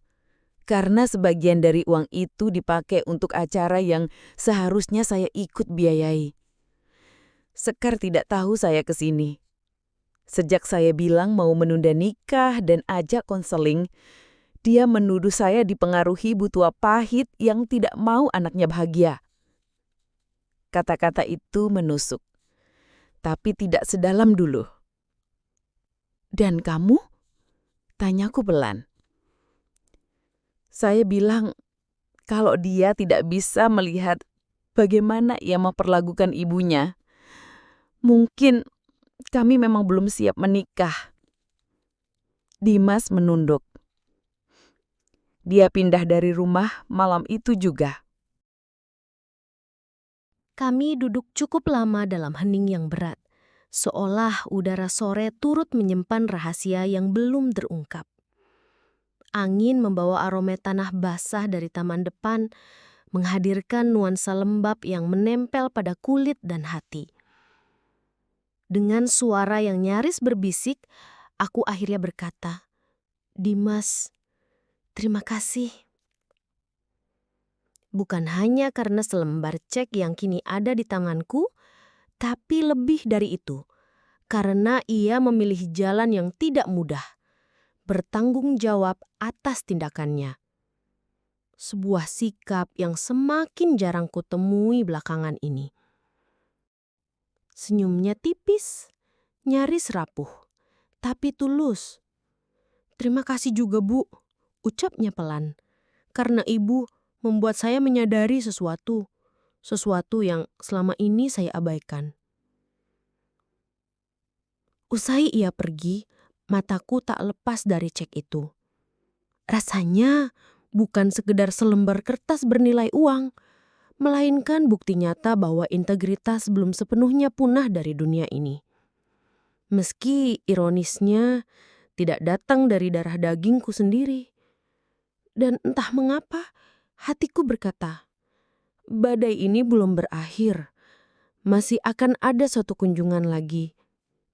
Karena sebagian dari uang itu dipakai untuk acara yang seharusnya saya ikut biayai. Sekar tidak tahu saya ke sini. Sejak saya bilang mau menunda nikah dan ajak konseling, dia menuduh saya dipengaruhi Bu tua pahit yang tidak mau anaknya bahagia." Kata-kata itu menusuk, tapi tidak sedalam dulu. "Dan kamu?" tanyaku pelan. Saya bilang kalau dia tidak bisa melihat bagaimana ia memperlakukan ibunya. Mungkin kami memang belum siap menikah. Dimas menunduk. Dia pindah dari rumah malam itu juga. Kami duduk cukup lama dalam hening yang berat, seolah udara sore turut menyimpan rahasia yang belum terungkap. Angin membawa aroma tanah basah dari taman depan, menghadirkan nuansa lembab yang menempel pada kulit dan hati. Dengan suara yang nyaris berbisik, aku akhirnya berkata, Dimas, terima kasih. Bukan hanya karena selembar cek yang kini ada di tanganku, tapi lebih dari itu, karena ia memilih jalan yang tidak mudah, bertanggung jawab atas tindakannya. Sebuah sikap yang semakin jarang kutemui belakangan ini. Senyumnya tipis, nyaris rapuh, tapi tulus. Terima kasih juga, Bu, ucapnya pelan. Karena Ibu membuat saya menyadari sesuatu yang selama ini saya abaikan. Usai ia pergi, mataku tak lepas dari cek itu. Rasanya bukan sekedar selembar kertas bernilai uang, melainkan bukti nyata bahwa integritas belum sepenuhnya punah dari dunia ini. Meski ironisnya tidak datang dari darah dagingku sendiri. Dan entah mengapa, hatiku berkata, badai ini belum berakhir. Masih akan ada suatu kunjungan lagi.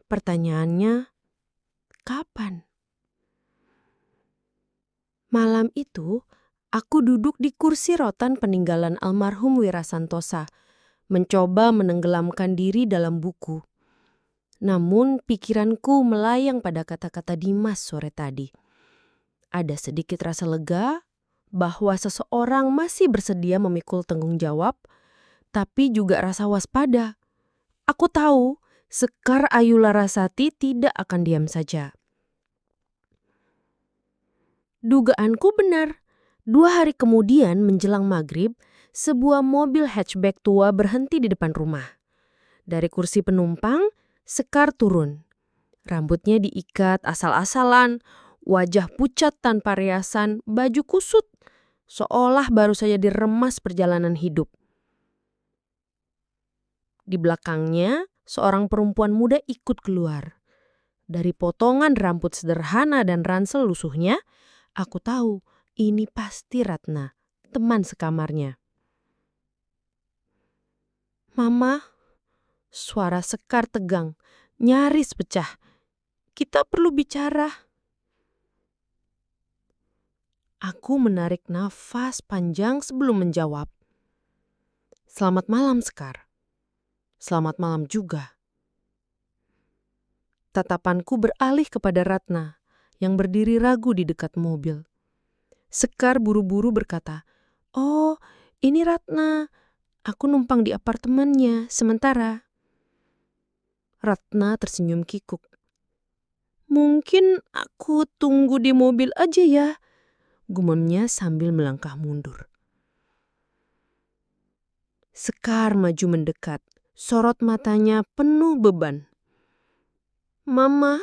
Pertanyaannya, kapan? Malam itu, aku duduk di kursi rotan peninggalan almarhum Wira Santosa, mencoba menenggelamkan diri dalam buku. Namun pikiranku melayang pada kata-kata Dimas sore tadi. Ada sedikit rasa lega bahwa seseorang masih bersedia memikul tanggung jawab, tapi juga rasa waspada. Aku tahu Sekar Ayu Larasati tidak akan diam saja. Dugaanku benar. 2 hari kemudian menjelang maghrib, sebuah mobil hatchback tua berhenti di depan rumah. Dari kursi penumpang, Sekar turun. Rambutnya diikat asal-asalan, wajah pucat tanpa riasan, baju kusut, seolah baru saja diremas perjalanan hidup. Di belakangnya, seorang perempuan muda ikut keluar. Dari potongan rambut sederhana dan ransel lusuhnya, aku tahu ini pasti Ratna, teman sekamarnya. Mama, suara Sekar tegang, nyaris pecah. Kita perlu bicara. Aku menarik nafas panjang sebelum menjawab. Selamat malam, Sekar. Selamat malam juga. Tatapanku beralih kepada Ratna yang berdiri ragu di dekat mobil. Sekar buru-buru berkata, "Oh, ini Ratna. Aku numpang di apartemennya sementara." Ratna tersenyum kikuk. "Mungkin aku tunggu di mobil aja ya," gumamnya sambil melangkah mundur. Sekar maju mendekat, sorot matanya penuh beban. "Mama,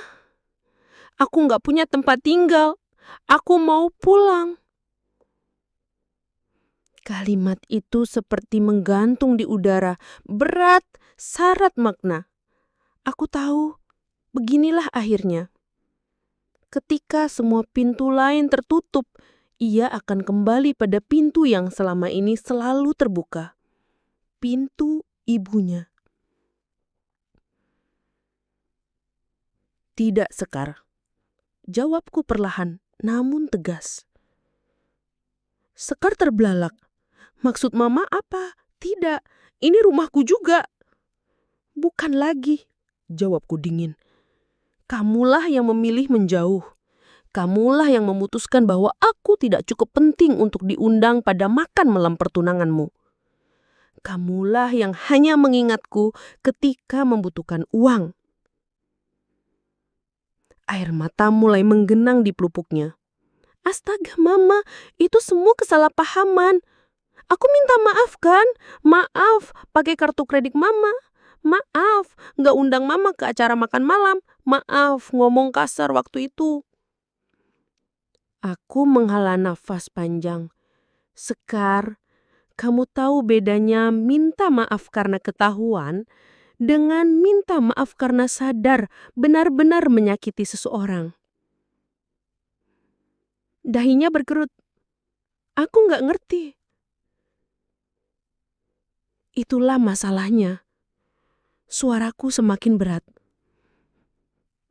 aku gak punya tempat tinggal. Aku mau pulang." Kalimat itu seperti menggantung di udara, berat, syarat makna. Aku tahu, beginilah akhirnya. Ketika semua pintu lain tertutup, ia akan kembali pada pintu yang selama ini selalu terbuka. Pintu ibunya. "Tidak, Sekar." Jawabku perlahan, namun tegas. Sekar terbelalak. "Maksud Mama apa?" "Tidak, ini rumahku juga." "Bukan lagi," jawabku dingin. "Kamulah yang memilih menjauh. Kamulah yang memutuskan bahwa aku tidak cukup penting untuk diundang pada makan malam pertunanganmu. Kamulah yang hanya mengingatku ketika membutuhkan uang." Air mata mulai menggenang di pelupuknya. "Astaga, Mama, itu semua kesalahpahaman. Aku minta maaf kan? Maaf, pakai kartu kredit Mama. Maaf, gak undang Mama ke acara makan malam. Maaf, ngomong kasar waktu itu." Aku menghela nafas panjang. "Sekar, kamu tahu bedanya minta maaf karena ketahuan dengan minta maaf karena sadar benar-benar menyakiti seseorang." Dahinya berkerut. "Aku gak ngerti." Itulah masalahnya. Suaraku semakin berat.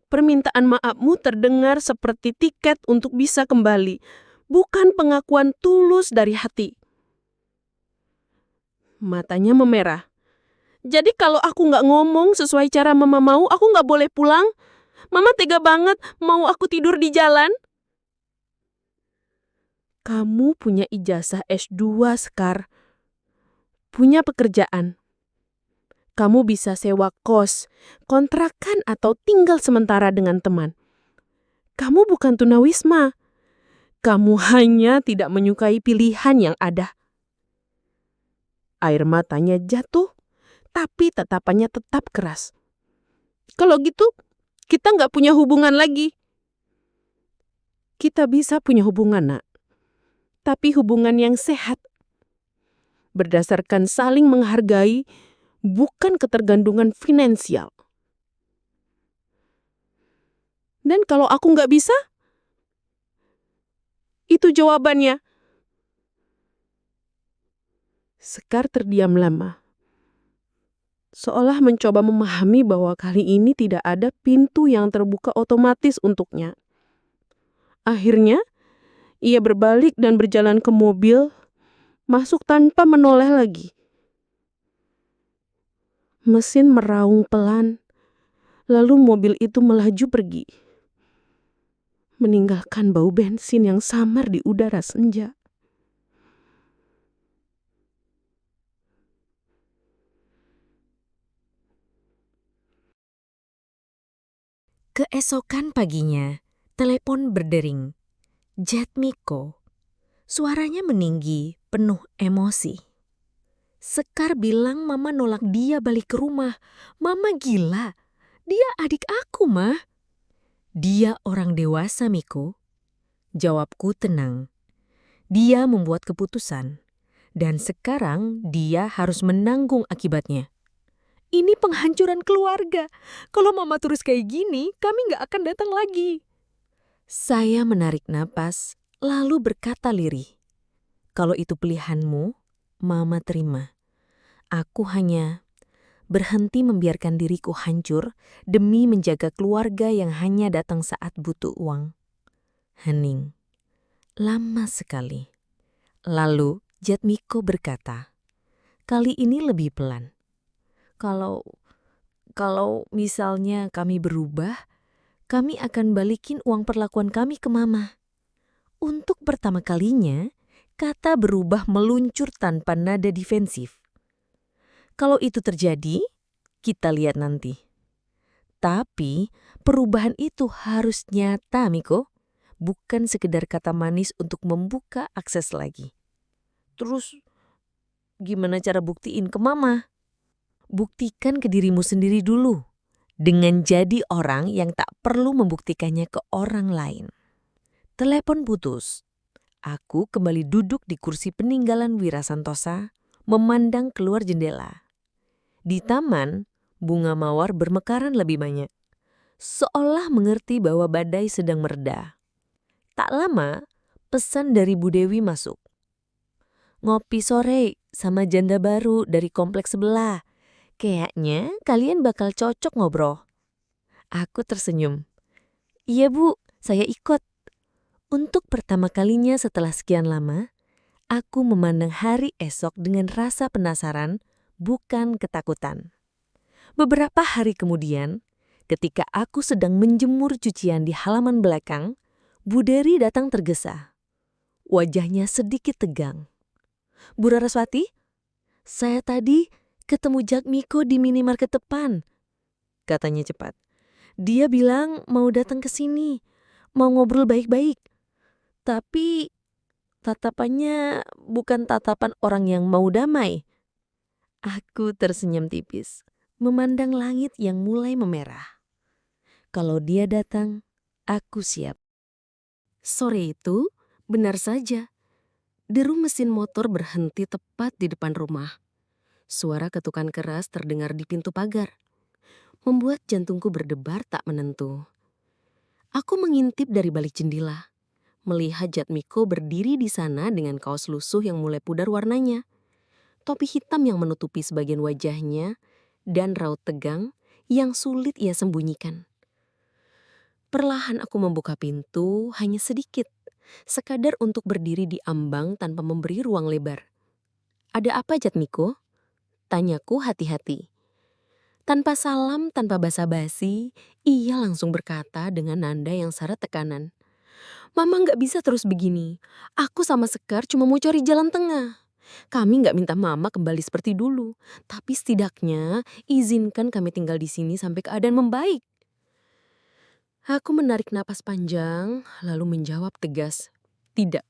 Permintaan maafmu terdengar seperti tiket untuk bisa kembali, bukan pengakuan tulus dari hati. Matanya memerah. Jadi kalau aku nggak ngomong sesuai cara Mama mau, aku nggak boleh pulang? Mama tega banget mau aku tidur di jalan? Kamu punya ijazah S2, Sekar. Punya pekerjaan. Kamu bisa sewa kos, kontrakan atau tinggal sementara dengan teman. Kamu bukan tunawisma. Kamu hanya tidak menyukai pilihan yang ada. Air matanya jatuh, tapi tatapannya tetap keras. Kalau gitu, kita nggak punya hubungan lagi. Kita bisa punya hubungan, Nak. Tapi hubungan yang sehat. Berdasarkan saling menghargai, bukan ketergantungan finansial. Dan kalau aku nggak bisa, itu jawabannya. Sekar terdiam lama. Seolah mencoba memahami bahwa kali ini tidak ada pintu yang terbuka otomatis untuknya. Akhirnya, ia berbalik dan berjalan ke mobil, masuk tanpa menoleh lagi. Mesin meraung pelan, lalu mobil itu melaju pergi, meninggalkan bau bensin yang samar di udara senja. Keesokan paginya, telepon berdering. Jatmiko. Suaranya meninggi, penuh emosi. Sekar bilang Mama nolak dia balik ke rumah. Mama gila. Dia adik aku, Mah. Dia orang dewasa, Miko. Jawabku tenang. Dia membuat keputusan. Dan sekarang dia harus menanggung akibatnya. Ini penghancuran keluarga. Kalau Mama terus kayak gini, kami gak akan datang lagi. Saya menarik napas, lalu berkata lirih. Kalau itu pilihanmu, Mama terima. Aku hanya berhenti membiarkan diriku hancur demi menjaga keluarga yang hanya datang saat butuh uang. Hening. Lama sekali. Lalu Jatmiko berkata, kali ini lebih pelan. Kalau misalnya kami berubah, kami akan balikin uang perlakuan kami ke Mama. Untuk pertama kalinya, kata berubah meluncur tanpa nada defensif. Kalau itu terjadi, kita lihat nanti. Tapi perubahan itu harus nyata, Miko. Bukan sekedar kata manis untuk membuka akses lagi. Terus, gimana cara buktiin ke Mama? Buktikan ke dirimu sendiri dulu. Dengan jadi orang yang tak perlu membuktikannya ke orang lain. Telepon putus. Aku kembali duduk di kursi peninggalan Wira Santosa, memandang keluar jendela. Di taman, bunga mawar bermekaran lebih banyak. Seolah mengerti bahwa badai sedang mereda. Tak lama, pesan dari Bu Dewi masuk. Ngopi sore sama janda baru dari kompleks sebelah. Kayaknya kalian bakal cocok ngobrol. Aku tersenyum. Iya Bu, saya ikut. Untuk pertama kalinya setelah sekian lama, aku memandang hari esok dengan rasa penasaran, bukan ketakutan. Beberapa hari kemudian, ketika aku sedang menjemur cucian di halaman belakang, Bu Dewi datang tergesa. Wajahnya sedikit tegang. Bu Raraswati, saya tadi ketemu Jatmiko di minimarket depan, katanya cepat. Dia bilang mau datang ke sini, mau ngobrol baik-baik. Tapi tatapannya bukan tatapan orang yang mau damai. Aku tersenyum tipis, memandang langit yang mulai memerah. Kalau dia datang, aku siap. Sore itu, benar saja. Deru mesin motor berhenti tepat di depan rumah. Suara ketukan keras terdengar di pintu pagar, membuat jantungku berdebar tak menentu. Aku mengintip dari balik jendela, melihat Jatmiko berdiri di sana dengan kaos lusuh yang mulai pudar warnanya, topi hitam yang menutupi sebagian wajahnya, dan raut tegang yang sulit ia sembunyikan. Perlahan aku membuka pintu hanya sedikit, sekadar untuk berdiri di ambang tanpa memberi ruang lebar. "Ada apa, Jatmiko?" tanyaku hati-hati. Tanpa salam, tanpa basa-basi, ia langsung berkata dengan nada yang syarat tekanan. "Mama nggak bisa terus begini. Aku sama Sekar cuma mau cari jalan tengah. Kami nggak minta Mama kembali seperti dulu, tapi setidaknya izinkan kami tinggal di sini sampai keadaan membaik." Aku menarik napas panjang, lalu menjawab tegas, "Tidak."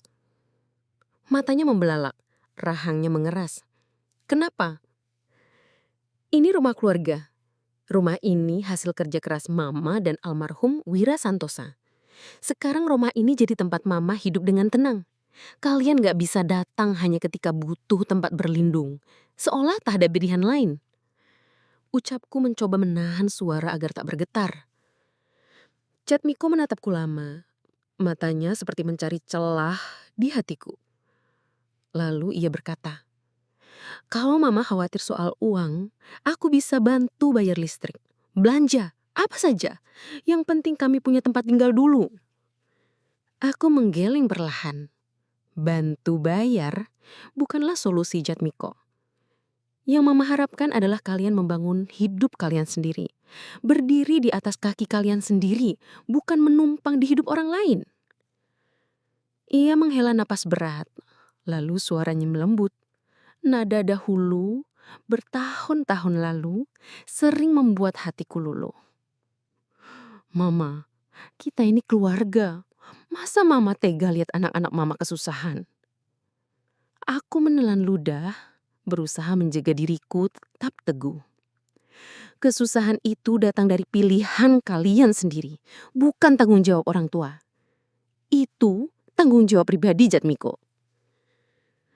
Matanya membelalak, rahangnya mengeras. "Kenapa?" "Ini rumah keluarga. Rumah ini hasil kerja keras Mama dan almarhum Wira Santosa. Sekarang rumah ini jadi tempat Mama hidup dengan tenang. Kalian gak bisa datang hanya ketika butuh tempat berlindung, seolah tak ada pilihan lain." Ucapku mencoba menahan suara agar tak bergetar. Jatmiko menatapku lama, matanya seperti mencari celah di hatiku. Lalu ia berkata, "Kalau Mama khawatir soal uang, aku bisa bantu bayar listrik, belanja, apa saja. Yang penting kami punya tempat tinggal dulu." Aku menggeleng perlahan. Bantu bayar bukanlah solusi, Jatmiko. Yang Mama harapkan adalah kalian membangun hidup kalian sendiri. Berdiri di atas kaki kalian sendiri, bukan menumpang di hidup orang lain. Ia menghela napas berat, lalu suaranya melembut. Nada dahulu, bertahun-tahun lalu, sering membuat hatiku luluh. "Mama, kita ini keluarga. Masa Mama tega lihat anak-anak Mama kesusahan?" Aku menelan ludah, berusaha menjaga diriku tetap teguh. Kesusahan itu datang dari pilihan kalian sendiri, bukan tanggung jawab orang tua. Itu tanggung jawab pribadi, Jatmiko.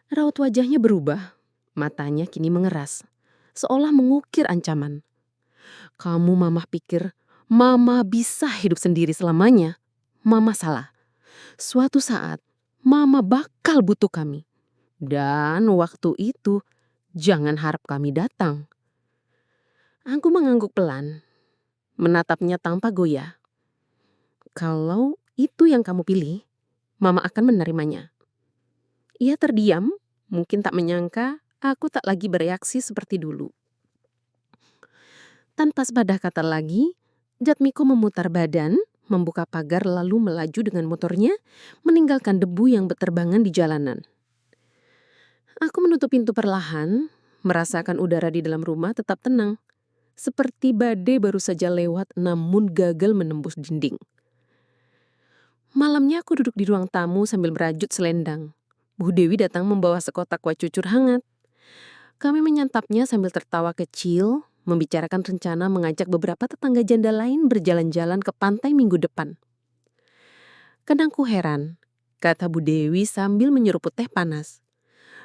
Raut wajahnya berubah, matanya kini mengeras, seolah mengukir ancaman. "Kamu Mama pikir Mama bisa hidup sendiri selamanya? Mama salah. Suatu saat Mama bakal butuh kami. Dan waktu itu jangan harap kami datang." Aku mengangguk pelan, menatapnya tanpa goyah. "Kalau itu yang kamu pilih, Mama akan menerimanya." Ia terdiam, mungkin tak menyangka aku tak lagi bereaksi seperti dulu. Tanpa sepatah kata lagi, Jatmiko memutar badan, membuka pagar lalu melaju dengan motornya, meninggalkan debu yang berterbangan di jalanan. Aku menutup pintu perlahan, merasakan udara di dalam rumah tetap tenang. Seperti badai baru saja lewat namun gagal menembus dinding. Malamnya aku duduk di ruang tamu sambil merajut selendang. Bu Dewi datang membawa sekotak kue cucur hangat. Kami menyantapnya sambil tertawa kecil, membicarakan rencana mengajak beberapa tetangga janda lain berjalan-jalan ke pantai minggu depan. "Kadang ku heran," kata Bu Dewi sambil menyeruput teh panas.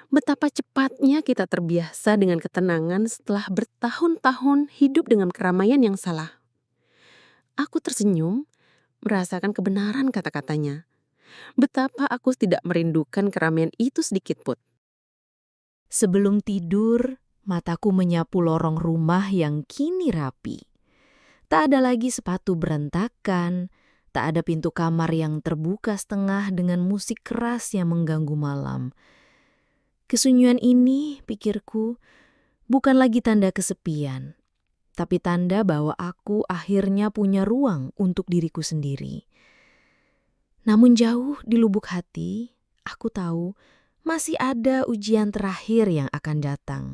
"Betapa cepatnya kita terbiasa dengan ketenangan setelah bertahun-tahun hidup dengan keramaian yang salah." Aku tersenyum, merasakan kebenaran kata-katanya. Betapa aku tidak merindukan keramaian itu sedikit pun. Sebelum tidur, mataku menyapu lorong rumah yang kini rapi. Tak ada lagi sepatu berantakan, tak ada pintu kamar yang terbuka setengah dengan musik keras yang mengganggu malam. Kesunyian ini, pikirku, bukan lagi tanda kesepian, tapi tanda bahwa aku akhirnya punya ruang untuk diriku sendiri. Namun jauh di lubuk hati, aku tahu masih ada ujian terakhir yang akan datang.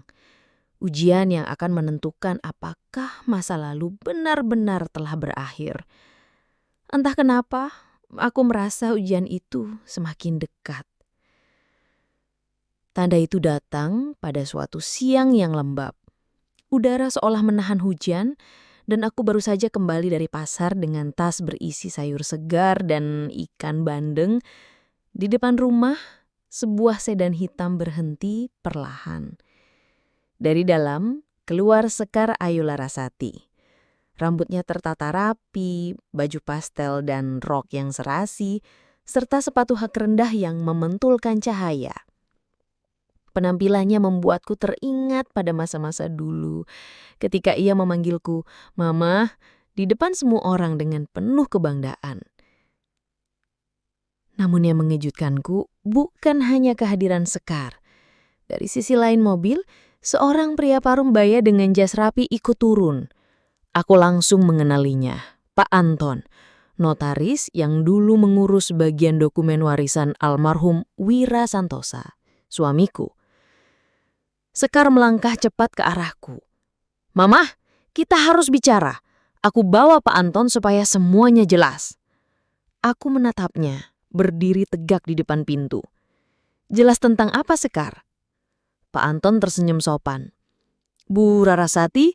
Ujian yang akan menentukan apakah masa lalu benar-benar telah berakhir. Entah kenapa, aku merasa ujian itu semakin dekat. Tanda itu datang pada suatu siang yang lembab. Udara seolah menahan hujan, dan aku baru saja kembali dari pasar dengan tas berisi sayur segar dan ikan bandeng. Di depan rumah, sebuah sedan hitam berhenti perlahan. Dari dalam, keluar Sekar Ayu Larasati. Rambutnya tertata rapi, baju pastel dan rok yang serasi, serta sepatu hak rendah yang memantulkan cahaya. Penampilannya membuatku teringat pada masa-masa dulu, ketika ia memanggilku, "Mama," di depan semua orang dengan penuh kebanggaan. Namun yang mengejutkanku bukan hanya kehadiran Sekar. Dari sisi lain mobil, seorang pria parumbaya dengan jas rapi ikut turun. Aku langsung mengenalinya, Pak Anton, notaris yang dulu mengurus bagian dokumen warisan almarhum Wira Santosa, suamiku. Sekar melangkah cepat ke arahku. "Mama, kita harus bicara. Aku bawa Pak Anton supaya semuanya jelas." Aku menatapnya, berdiri tegak di depan pintu. "Jelas tentang apa, Sekar?" Pak Anton tersenyum sopan. "Bu Rarasati,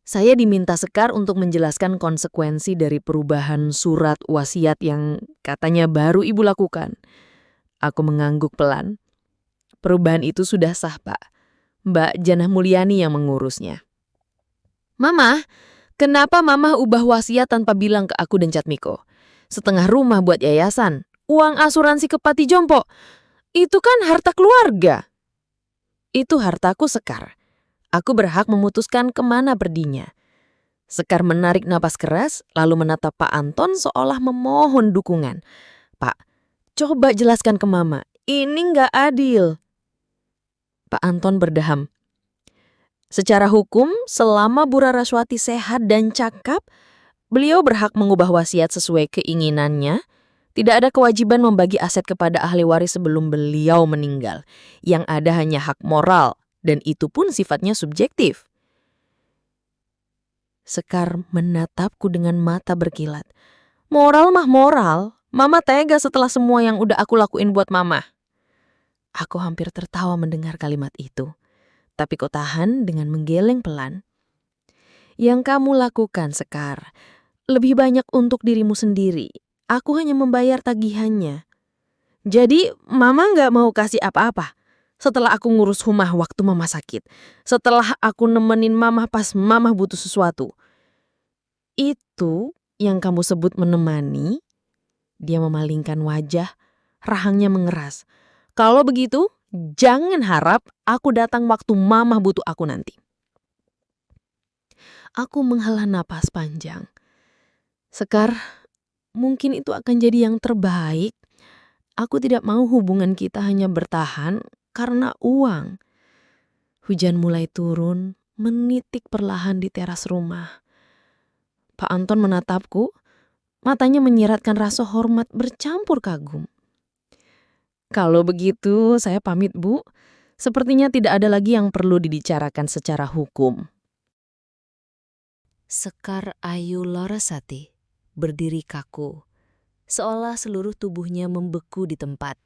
saya diminta Sekar untuk menjelaskan konsekuensi dari perubahan surat wasiat yang katanya baru Ibu lakukan." Aku mengangguk pelan. "Perubahan itu sudah sah, Pak. Mbak Janah Mulyani yang mengurusnya." "Mama, kenapa Mama ubah wasiat tanpa bilang ke aku dan Catmiko? Setengah rumah buat yayasan, uang asuransi ke Pati Jompo. Itu kan harta keluarga." "Itu hartaku, Sekar. Aku berhak memutuskan kemana perginya." Sekar menarik napas keras, lalu menatap Pak Anton seolah memohon dukungan. "Pak, coba jelaskan ke Mama. Ini nggak adil." Pak Anton berdeham. "Secara hukum, selama Bu Raraswati sehat dan cakap, beliau berhak mengubah wasiat sesuai keinginannya. Tidak ada kewajiban membagi aset kepada ahli waris sebelum beliau meninggal. Yang ada hanya hak moral, dan itu pun sifatnya subjektif." Sekar menatapku dengan mata berkilat. "Moral mah moral. Mama tega setelah semua yang udah aku lakuin buat Mama." Aku hampir tertawa mendengar kalimat itu. Tapi kau tahan dengan menggeleng pelan. "Yang kamu lakukan, Sekar, lebih banyak untuk dirimu sendiri. Aku hanya membayar tagihannya." "Jadi Mama nggak mau kasih apa-apa? Setelah aku ngurus rumah waktu Mama sakit. Setelah aku nemenin Mama pas Mama butuh sesuatu." "Itu yang kamu sebut menemani?" Dia memalingkan wajah, rahangnya mengeras. "Kalau begitu, jangan harap aku datang waktu Mama butuh aku nanti." Aku menghela napas panjang. "Sekar, mungkin itu akan jadi yang terbaik. Aku tidak mau hubungan kita hanya bertahan karena uang." Hujan mulai turun, menitik perlahan di teras rumah. Pak Anton menatapku, matanya menyiratkan rasa hormat bercampur kagum. "Kalau begitu, saya pamit, Bu. Sepertinya tidak ada lagi yang perlu dibicarakan secara hukum." Sekar Ayu Larasati berdiri kaku, seolah seluruh tubuhnya membeku di tempat.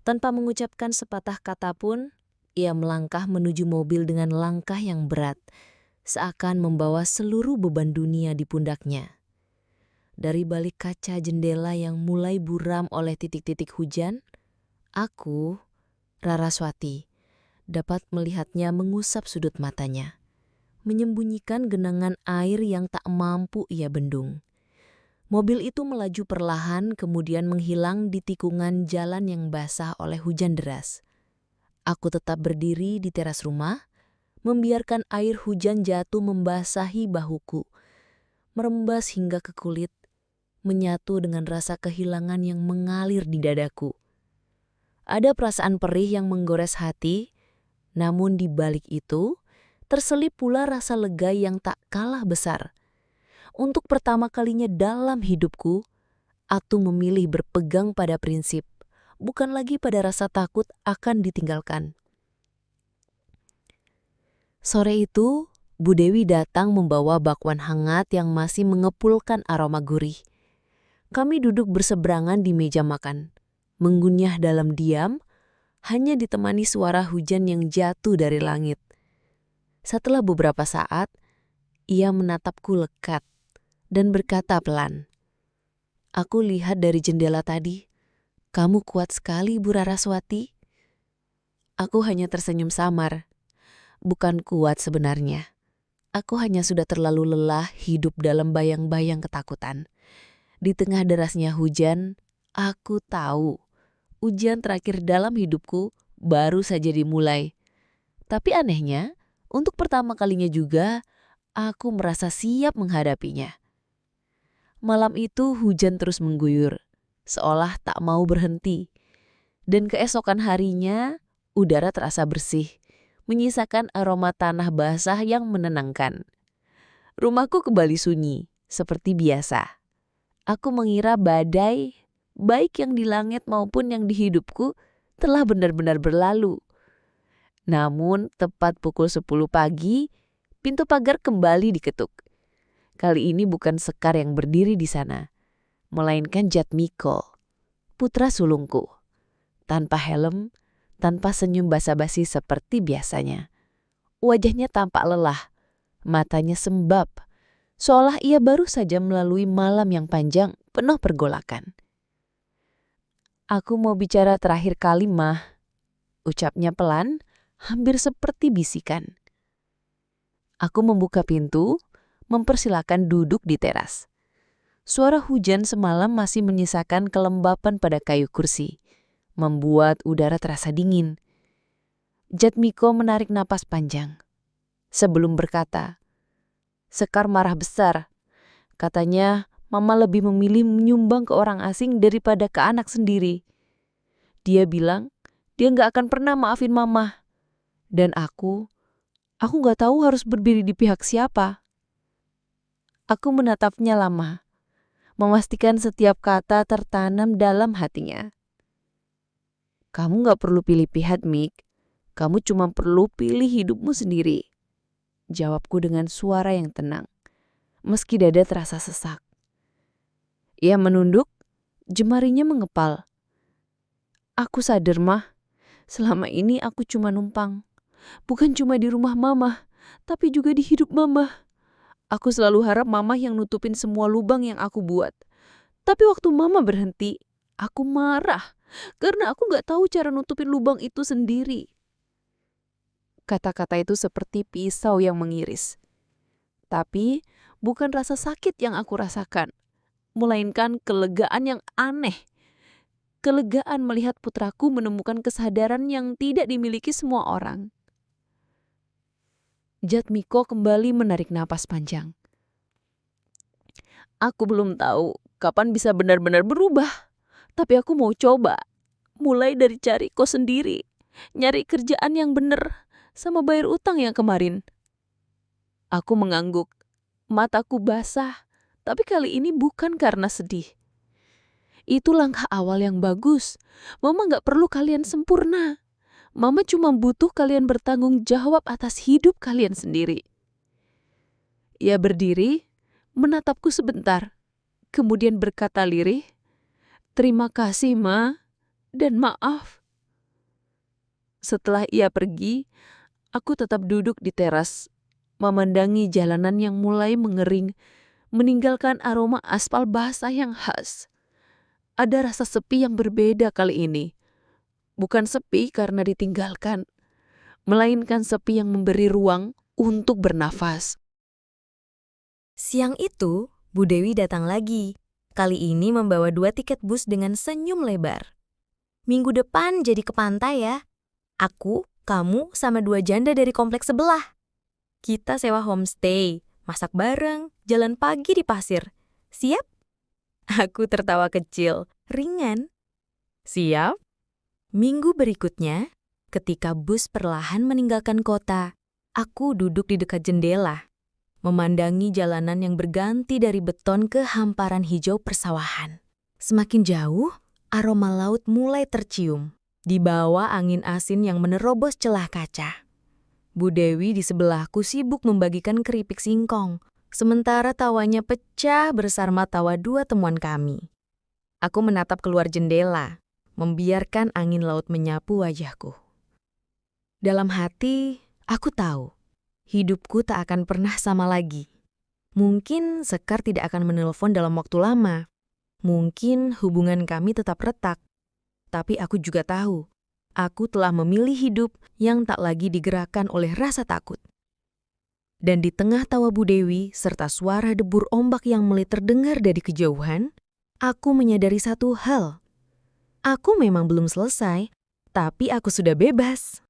Tanpa mengucapkan sepatah kata pun, ia melangkah menuju mobil dengan langkah yang berat, seakan membawa seluruh beban dunia di pundaknya. Dari balik kaca jendela yang mulai buram oleh titik-titik hujan, aku, Raraswati, dapat melihatnya mengusap sudut matanya, menyembunyikan genangan air yang tak mampu ia bendung. Mobil itu melaju perlahan kemudian menghilang di tikungan jalan yang basah oleh hujan deras. Aku tetap berdiri di teras rumah, membiarkan air hujan jatuh membasahi bahuku, merembas hingga ke kulit, menyatu dengan rasa kehilangan yang mengalir di dadaku. Ada perasaan perih yang menggores hati, namun di balik itu terselip pula rasa lega yang tak kalah besar. Untuk pertama kalinya dalam hidupku, aku memilih berpegang pada prinsip, bukan lagi pada rasa takut akan ditinggalkan. Sore itu, Bu Dewi datang membawa bakwan hangat yang masih mengepulkan aroma gurih. Kami duduk berseberangan di meja makan, mengunyah dalam diam, hanya ditemani suara hujan yang jatuh dari langit. Setelah beberapa saat, ia menatapku lekat dan berkata pelan, "Aku lihat dari jendela tadi, kamu kuat sekali, Bu Raraswati." Aku hanya tersenyum samar. Bukan kuat sebenarnya. Aku hanya sudah terlalu lelah hidup dalam bayang-bayang ketakutan. Di tengah derasnya hujan, aku tahu ujian terakhir dalam hidupku baru saja dimulai. Tapi anehnya, untuk pertama kalinya juga, aku merasa siap menghadapinya. Malam itu hujan terus mengguyur, seolah tak mau berhenti. Dan keesokan harinya, udara terasa bersih, menyisakan aroma tanah basah yang menenangkan. Rumahku kembali sunyi, seperti biasa. Aku mengira badai, baik yang di langit maupun yang di hidupku, telah benar-benar berlalu. Namun, tepat pukul 10 pagi, pintu pagar kembali diketuk. Kali ini bukan Sekar yang berdiri di sana, melainkan Jatmiko, putra sulungku. Tanpa helm, tanpa senyum basa-basi seperti biasanya. Wajahnya tampak lelah, matanya sembab, seolah ia baru saja melalui malam yang panjang penuh pergolakan. "Aku mau bicara terakhir kali, Mah," ucapnya pelan, hampir seperti bisikan. Aku membuka pintu, mempersilakan duduk di teras. Suara hujan semalam masih menyisakan kelembapan pada kayu kursi, membuat udara terasa dingin. Jatmiko menarik napas panjang. Sebelum berkata, "Sekar marah besar. Katanya Mama lebih memilih menyumbang ke orang asing daripada ke anak sendiri. Dia bilang dia gak akan pernah maafin Mama. Dan aku gak tahu harus berdiri di pihak siapa." Aku menatapnya lama, memastikan setiap kata tertanam dalam hatinya. "Kamu gak perlu pilih pihak, Mik. Kamu cuma perlu pilih hidupmu sendiri," jawabku dengan suara yang tenang, meski dada terasa sesak. Ia menunduk, jemarinya mengepal. "Aku sadar, Mah. Selama ini aku cuma numpang. Bukan cuma di rumah Mama, tapi juga di hidup Mama. Aku selalu harap Mama yang nutupin semua lubang yang aku buat. Tapi waktu Mama berhenti, aku marah karena aku gak tahu cara nutupin lubang itu sendiri." Kata-kata itu seperti pisau yang mengiris. Tapi bukan rasa sakit yang aku rasakan, melainkan kelegaan yang aneh. Kelegaan melihat putraku menemukan kesadaran yang tidak dimiliki semua orang. Jatmiko kembali menarik napas panjang. "Aku belum tahu kapan bisa benar-benar berubah. Tapi aku mau coba. Mulai dari cari kos sendiri, nyari kerjaan yang bener, sama bayar utang yang kemarin." Aku mengangguk. Mataku basah, tapi kali ini bukan karena sedih. Itu langkah awal yang bagus. Mama gak perlu kalian sempurna. Mama cuma butuh kalian bertanggung jawab atas hidup kalian sendiri. Ia berdiri, menatapku sebentar, kemudian berkata lirih, "Terima kasih, Ma, dan maaf." Setelah ia pergi, aku tetap duduk di teras, memandangi jalanan yang mulai mengering, meninggalkan aroma aspal basah yang khas. Ada rasa sepi yang berbeda kali ini. Bukan sepi karena ditinggalkan, melainkan sepi yang memberi ruang untuk bernafas. Siang itu, Bu Dewi datang lagi. Kali ini membawa 2 tiket bus dengan senyum lebar. "Minggu depan jadi ke pantai ya. Aku, kamu, sama 2 janda dari kompleks sebelah. Kita sewa homestay, masak bareng, jalan pagi di pasir. Siap?" Aku tertawa kecil, ringan. "Siap." Minggu berikutnya, ketika bus perlahan meninggalkan kota, aku duduk di dekat jendela, memandangi jalanan yang berganti dari beton ke hamparan hijau persawahan. Semakin jauh, aroma laut mulai tercium, di bawah angin asin yang menerobos celah kaca. Bu Dewi di sebelahku sibuk membagikan keripik singkong, sementara tawanya pecah bersama tawa 2 temuan kami. Aku menatap keluar jendela, membiarkan angin laut menyapu wajahku. Dalam hati, aku tahu, hidupku tak akan pernah sama lagi. Mungkin Sekar tidak akan menelpon dalam waktu lama. Mungkin hubungan kami tetap retak. Tapi aku juga tahu, aku telah memilih hidup yang tak lagi digerakkan oleh rasa takut. Dan di tengah tawa Bu Dewi serta suara debur ombak yang mulai terdengar dari kejauhan, aku menyadari satu hal. Aku memang belum selesai, tapi aku sudah bebas.